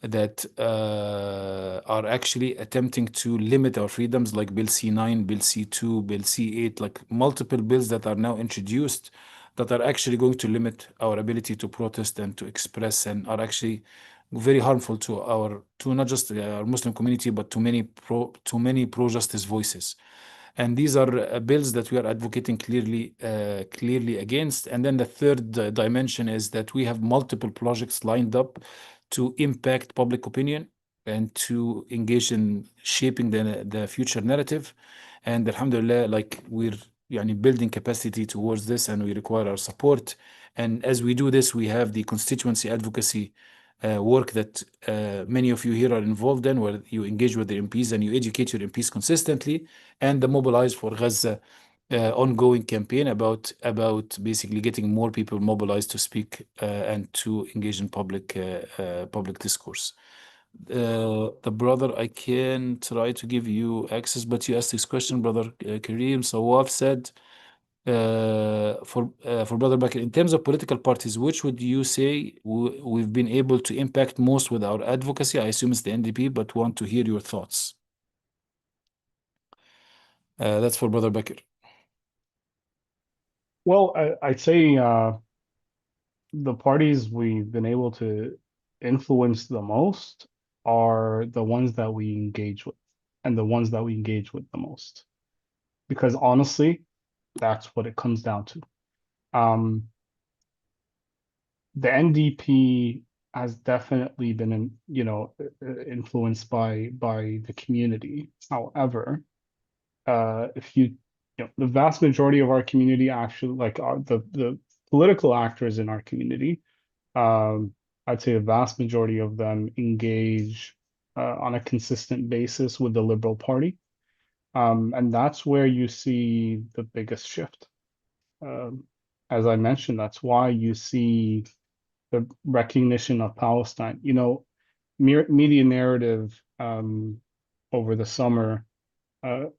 that are actually attempting to limit our freedoms, like Bill C9, Bill C2, Bill C8, like multiple bills that are now introduced that are actually going to limit our ability to protest and to express, and are actually very harmful to not just our Muslim community, but to many pro-justice voices. And these are bills that we are advocating clearly against. And then the third dimension is that we have multiple projects lined up to impact public opinion and to engage in shaping the future narrative. And alhamdulillah, like we're building capacity towards this, and we require our support. And as we do this, we have the constituency advocacy work that many of you here are involved in, where you engage with the MPs and you educate your MPs consistently, and the Mobilize for Gaza ongoing campaign about basically getting more people mobilized to speak and to engage in public discourse. The brother, I can try to give you access, but you asked this question, brother Kareem. Sawaf said, for Brother Bakir, in terms of political parties, which would you say we've been able to impact most with our advocacy? I assume it's the NDP, but want to hear your thoughts. That's for Brother Bakir. Well, I'd say the parties we've been able to influence the most are the ones that we engage with, and the ones that we engage with the most. Because honestly, that's what it comes down to. The NDP has definitely been, influenced by the community. However, if the vast majority of our community actually, like the political actors in our community, I'd say the vast majority of them engage on a consistent basis with the Liberal Party. And that's where you see the biggest shift. As I mentioned, that's why you see the recognition of Palestine. Media narrative over the summer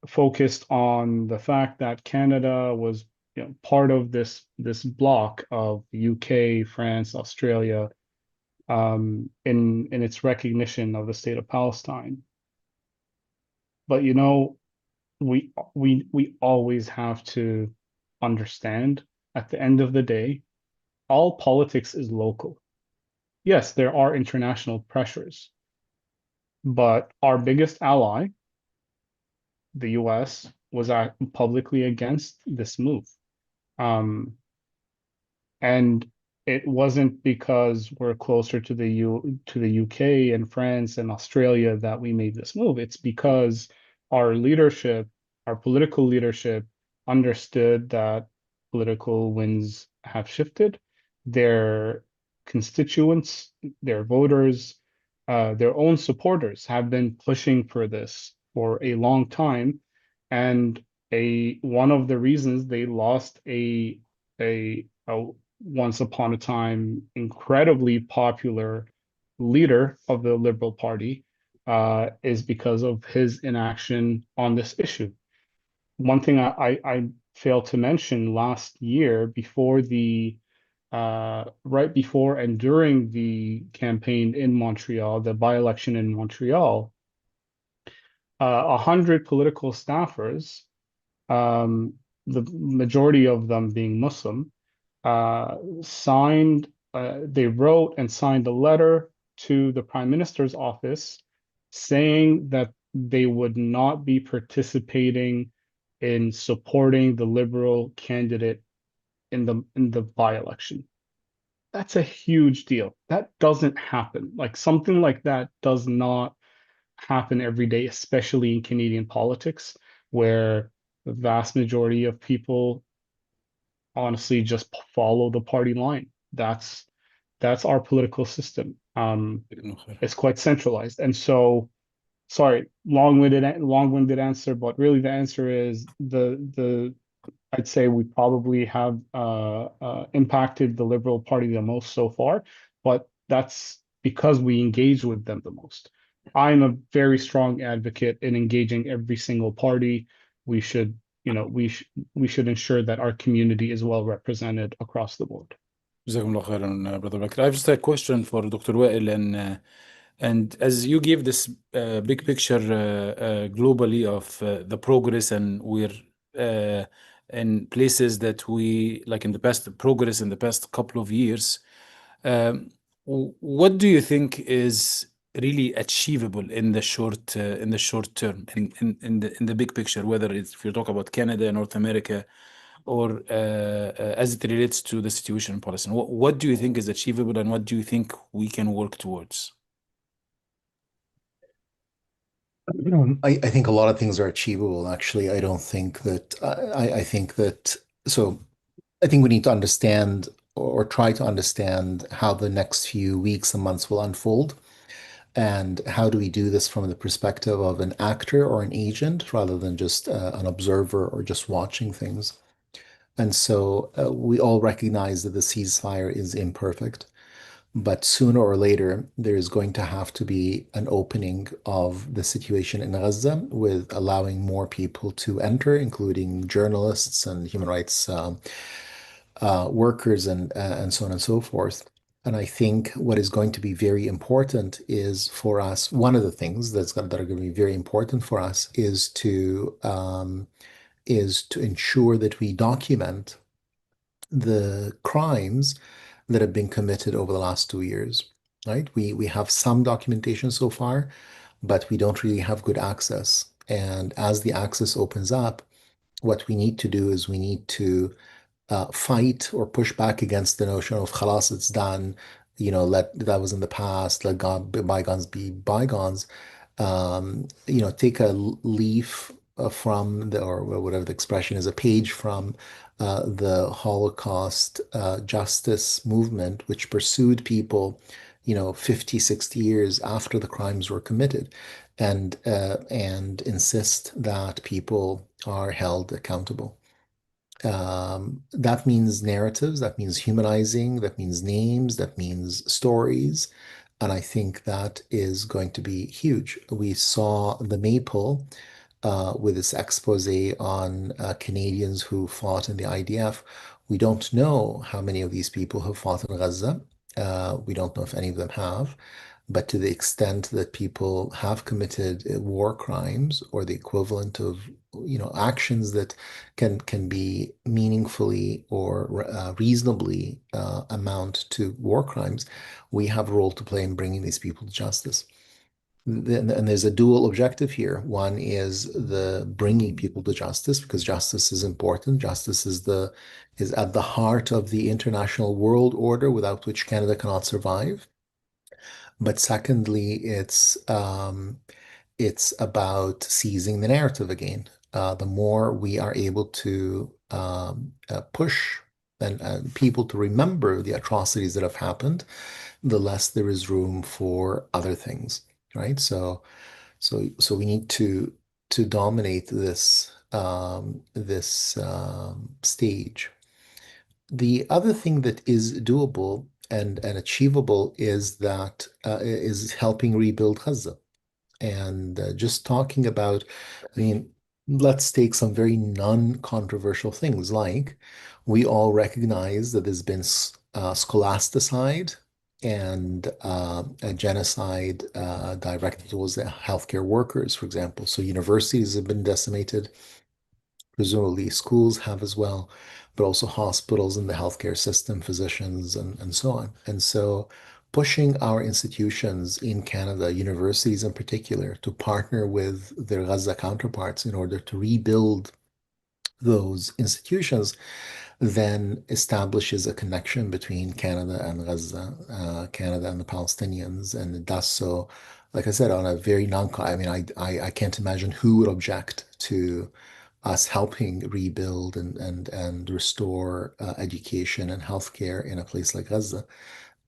focused on the fact that Canada was part of this block of UK, France, Australia, in its recognition of the state of Palestine. But we always have to understand, at the end of the day, all politics is local. Yes, there are international pressures, but our biggest ally, the US, was publicly against this move. And it wasn't because we're closer to the UK and France and Australia that we made this move. It's because our leadership, our political leadership, understood that political winds have shifted, their constituents, their voters, their own supporters have been pushing for this for a long time, and one of the reasons they lost a once upon a time incredibly popular leader of the Liberal Party is because of his inaction on this issue. One thing I failed to mention last year, before the right before and during the campaign in Montreal, the by-election in Montreal, 100 political staffers, the majority of them being Muslim, they wrote and signed a letter to the Prime Minister's office saying that they would not be participating in supporting the Liberal candidate in the by-election. That's a huge deal. That doesn't happen. Like something like that does not happen every day, especially in Canadian politics, where the vast majority of people honestly just follow the party line. That's our political system. It's quite centralized. And so, sorry, long-winded answer, but really the answer is the I'd say we probably have impacted the Liberal Party the most so far, but that's because we engage with them the most. I'm a very strong advocate in engaging every single party. We should, we should ensure that our community is well represented across the board. Jazakumullah khairan, Brother Bakr. I have just a question for Dr. Wael, and as you give this big picture globally of the progress, and we're in places that we like in the past, progress in the past couple of years, what do you think is really achievable in the short term, in the big picture, whether it's if you talk about Canada, North America, or as it relates to the situation in Palestine? What do you think is achievable, and what do you think we can work towards? I think a lot of things are achievable, actually. I don't think that, I think that, so I think we need to understand or try to understand how the next few weeks and months will unfold. And how do we do this from the perspective of an actor or an agent rather than just an observer or just watching things? And so we all recognize that the ceasefire is imperfect, but sooner or later, there is going to have to be an opening of the situation in Gaza with allowing more people to enter, including journalists and human rights workers and so on and so forth. And I think what is going to be very important is for us, one of the things that are going to be very important for us is to ensure that we document the crimes that have been committed over the last 2 years, right? We have some documentation so far, but we don't really have good access. And as the access opens up, what we need to do is we need to fight or push back against the notion of khalas, it's done, let that was in the past, let God, bygones be bygones. Take a leaf from or whatever the expression is, a page from the Holocaust justice movement, which pursued people, 50, 60 years after the crimes were committed, and insist that people are held accountable. That means narratives, that means humanizing, that means names, that means stories. And I think that is going to be huge. We saw the Maple with its expose on Canadians who fought in the IDF. We don't know how many of these people have fought in Gaza. We don't know if any of them have. But to the extent that people have committed war crimes or the equivalent of, actions that can be meaningfully or reasonably amount to war crimes, we have a role to play in bringing these people to justice. And there's a dual objective here. One is the bringing people to justice, because justice is important. Justice is at the heart of the international world order, without which Canada cannot survive. But secondly, it's about seizing the narrative again. The more we are able to push and people to remember the atrocities that have happened, the less there is room for other things, right? So we need to dominate this stage. The other thing that is doable and achievable is that is helping rebuild Gaza. And just talking about, I mean, let's take some very non-controversial things like we all recognize that there's been scholasticide and a genocide directed towards the healthcare workers, for example. So universities have been decimated. Presumably schools have as well, but also hospitals in the healthcare system, physicians, and so on. And so pushing our institutions in Canada, universities in particular, to partner with their Gaza counterparts in order to rebuild those institutions then establishes a connection between Canada and Gaza, Canada and the Palestinians, and it does so, like I said, on a very I mean, I can't imagine who would object to us helping rebuild and restore education and healthcare in a place like Gaza.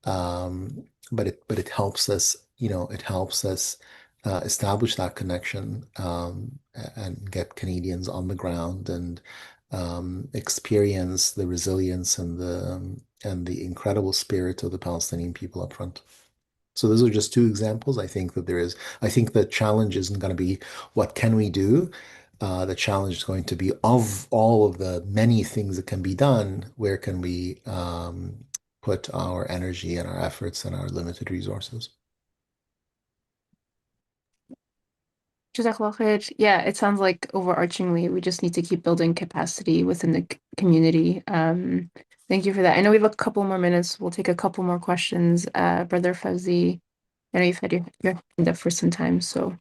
But it helps us, it helps us establish that connection and get Canadians on the ground and experience the resilience and the incredible spirit of the Palestinian people up front. So those are just two examples. I think the challenge isn't going to be what can we do? The challenge is going to be of all of the many things that can be done, where can we put our energy and our efforts and our limited resources? Jazakallah khair. Yeah, it sounds like overarchingly, we just need to keep building capacity within the community. Thank you for that. I know we have a couple more minutes. We'll take a couple more questions. Brother Fawzi, I know you've had your hand up for some time, so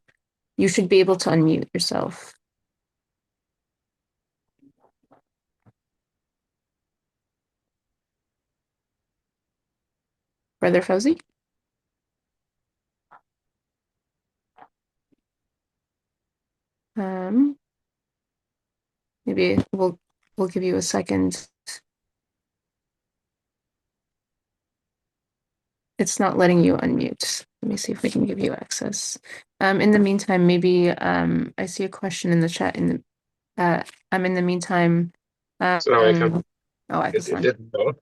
you should be able to unmute yourself. Brother Fawzi? Maybe we'll give you a second. It's not letting you unmute. Let me see if we can give you access. In the meantime, maybe I see a question in the chat. In the meantime, Assalamu alaikum. oh, It excellent. didn't go.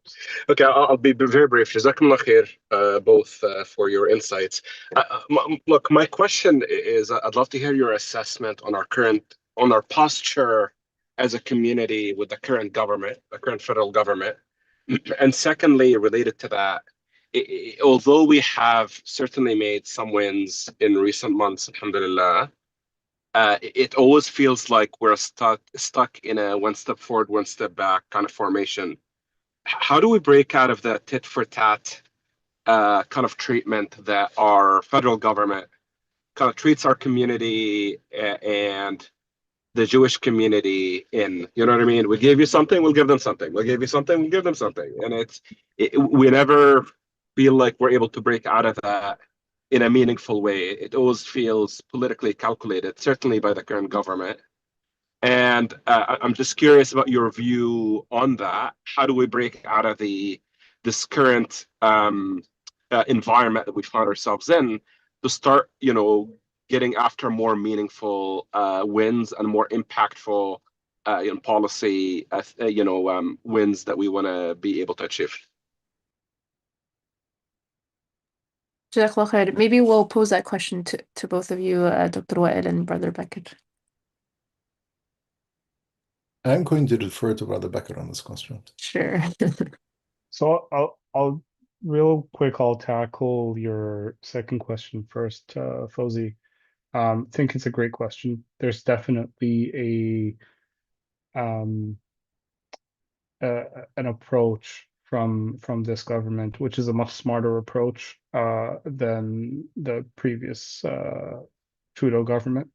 Okay, I'll be very brief. Jazakumullah khair, both for your insights. Look, my question is, I'd love to hear your assessment on our posture as a community with the current government, the current federal government. And secondly, related to that, although we have certainly made some wins in recent months, alhamdulillah, it always feels like we're stuck in a one step forward, one step back kind of formation. How do we break out of that tit for tat kind of treatment that our federal government kind of treats our community and the Jewish community in, you know what I mean? We gave you something, we'll give them something. We gave you something, we'll give them something. And we never feel like we're able to break out of that in a meaningful way. It always feels politically calculated, certainly by the current government. And I'm just curious about your view on that. How do we break out of this current environment that we find ourselves in to start, getting after more meaningful wins and more impactful policy, wins that we want to be able to achieve? Jazakallah khair. Maybe we'll pose that question to both of you, Dr. Wael and Brother Bakir. I'm going to defer to Brother Bakir on this question. Sure. So I'll real quick, I'll tackle your second question first, Fawzi. I think it's a great question. There's definitely an approach from this government, which is a much smarter approach than the previous Trudeau government,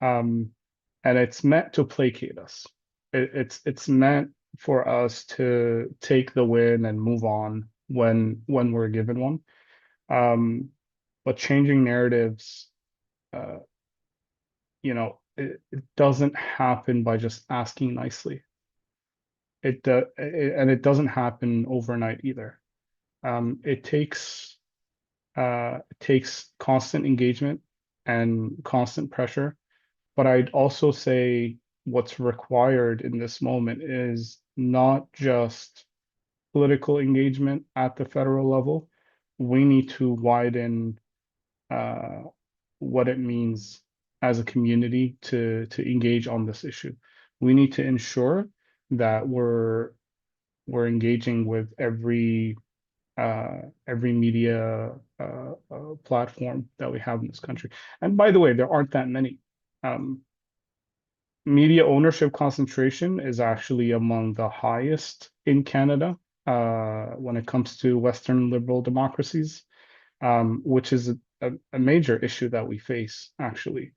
and it's meant to placate us. It's meant for us to take the win and move on when we're given one. But changing narratives, it doesn't happen by just asking nicely. and it doesn't happen overnight either. It takes constant engagement and constant pressure. But I'd also say what's required in this moment is not just political engagement at the federal level. We need to widen uh, what it means as a community to engage on this issue. We need to ensure that we're engaging with every media platform that we have in this country. And by the way, there aren't that many. Media ownership concentration is actually among the highest in Canada when it comes to Western liberal democracies, which is a major issue that we face, actually.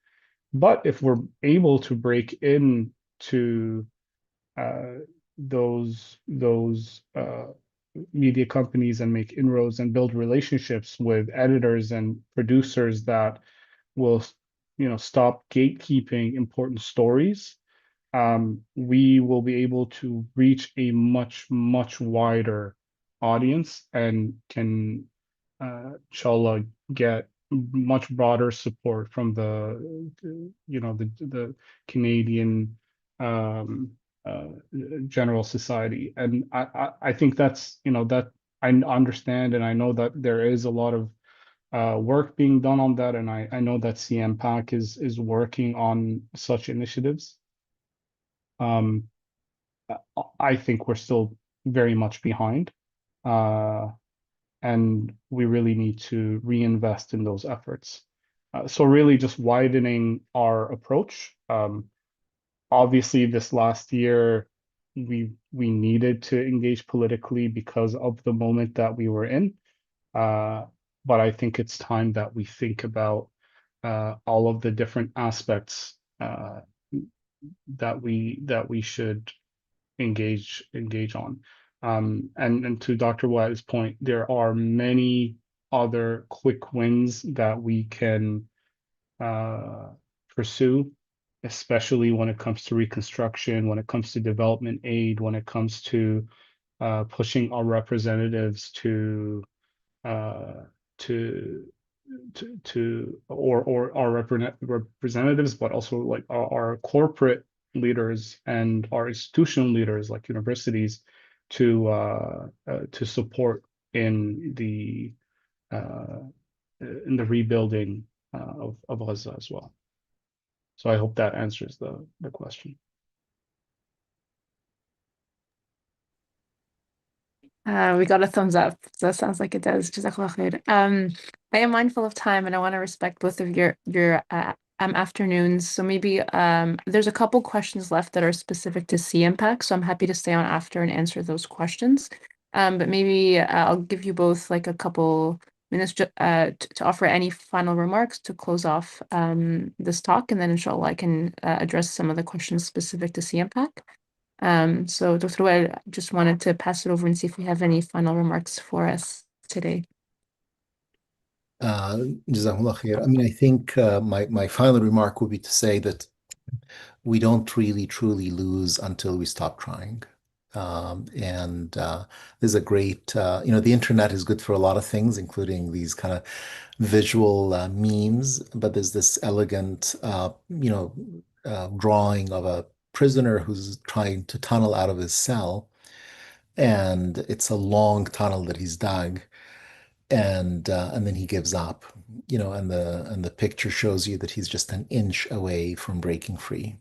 But if we're able to break into uh, those media companies and make inroads and build relationships with editors and producers that will, stop gatekeeping important stories, we will be able to reach a much, much wider audience and can, inshallah, get much broader support from the Canadian um, uh, general society. And I think that I understand and I know that there is a lot of work being done on that, and I know that CMPAC is working on such initiatives. Um, I think we're still very much behind, uh, and we really need to reinvest in those efforts. So really just widening our approach. Obviously, this last year, we needed to engage politically because of the moment that we were in. But I think it's time that we think about all of the different aspects that we should engage on. And to Dr. Wael's point, there are many other quick wins that we can pursue, especially when it comes to reconstruction, when it comes to development aid, when it comes to pushing our representatives uh, to or our representatives, but also like our corporate leaders and our institutional leaders like universities to support in uh, the rebuilding of Gaza as well. So I hope that answers the question. We got a thumbs up. So that sounds like it does. Jazakallah khair. I am mindful of time and I want to respect both of your afternoons. So maybe there's a couple questions left that are specific to CMPAC. So I'm happy to stay on after and answer those questions. But maybe I'll give you both like a couple minutes to offer any final remarks to close off this talk, and then inshallah I can address some of the questions specific to CMPAC. So Dr. Wael, just wanted to pass it over and see if we have any final remarks for us today. Jazakumullah khair. I mean, I think my final remark would be to say that we don't really truly lose until we stop trying. And there's a great, the internet is good for a lot of things, including these kind of visual memes, but there's this elegant, drawing of a prisoner who's trying to tunnel out of his cell. And it's a long tunnel that he's dug, and then he gives up, and the picture shows you that he's just an inch away from breaking free.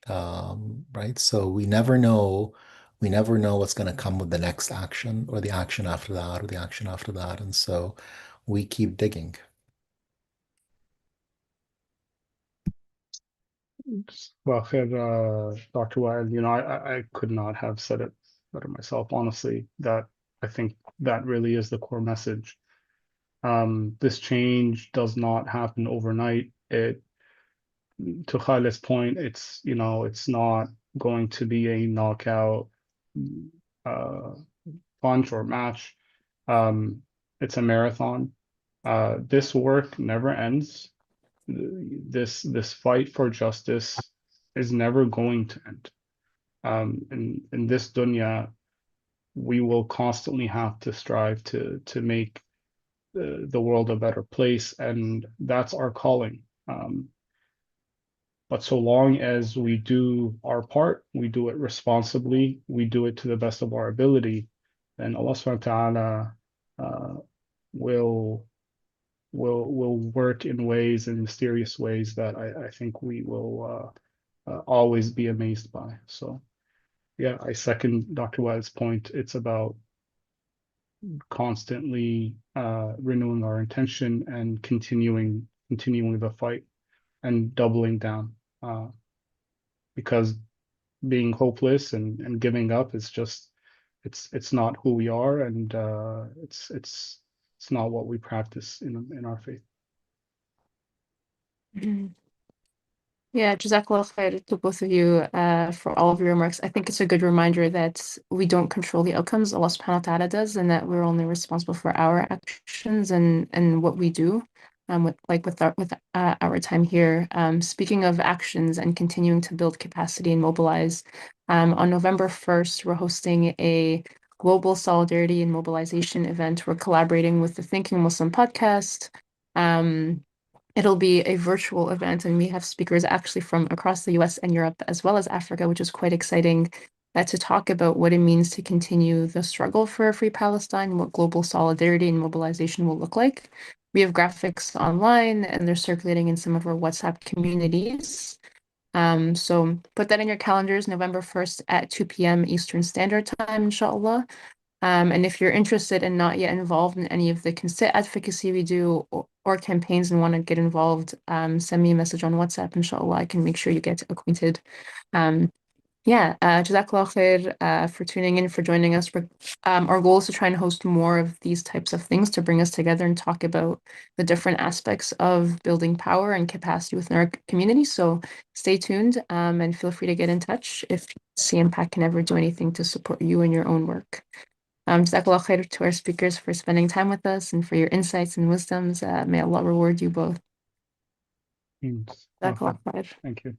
Right? So we never know what's going to come with the next action or the action after that or the action after that. And so we keep digging. Well, Dr. Wael, I could not have said it better myself, honestly, that I think that really is the core message. This change does not happen overnight. To Khalid's point, it's not going to be a knockout uh, punch or match. It's a marathon. This work never ends. This fight for justice is never going to end. In this dunya, we will constantly have to strive to make the world a better place, and that's our calling. But so long as we do our part, we do it responsibly, we do it to the best of our ability, then Allah subhanahu wa ta'ala will work in ways, in mysterious ways that I think we will always be amazed by. So yeah, I second Dr. Wael's point. It's about constantly renewing our intention and continuing the fight and doubling down. Because being hopeless and giving up is just it's not who we are, and it's not what we practice in our faith. Yeah, Jazakallah khair to both of you for all of your remarks. I think it's a good reminder that we don't control the outcomes, Allah subhanahu wa ta'ala does, and that we're only responsible for our actions and what we do with our time here. Speaking of actions and continuing to build capacity and mobilize, on November 1st, we're hosting a global solidarity and mobilization event. We're collaborating with the Thinking Muslim podcast. It'll be a virtual event, and we have speakers actually from across the US and Europe, as well as Africa, which is quite exciting, to talk about what it means to continue the struggle for a free Palestine, what global solidarity and mobilization will look like. We have graphics online, and they're circulating in some of our WhatsApp communities. So put that in your calendars, November 1st at 2 p.m. Eastern Standard Time, inshallah. And if you're interested and not yet involved in any of the consent advocacy we do or campaigns and want to get involved, send me a message on WhatsApp, inshallah. I can make sure you get acquainted. Jazakallah khair for tuning in, for joining us. Our goal is to try and host more of these types of things to bring us together and talk about the different aspects of building power and capacity within our community. So stay tuned and feel free to get in touch if CMPAC can ever do anything to support you in your own work. Jazakallah khair to our speakers for spending time with us and for your insights and wisdoms. May Allah reward you both. Thanks. Jazakallah khair. Thank you.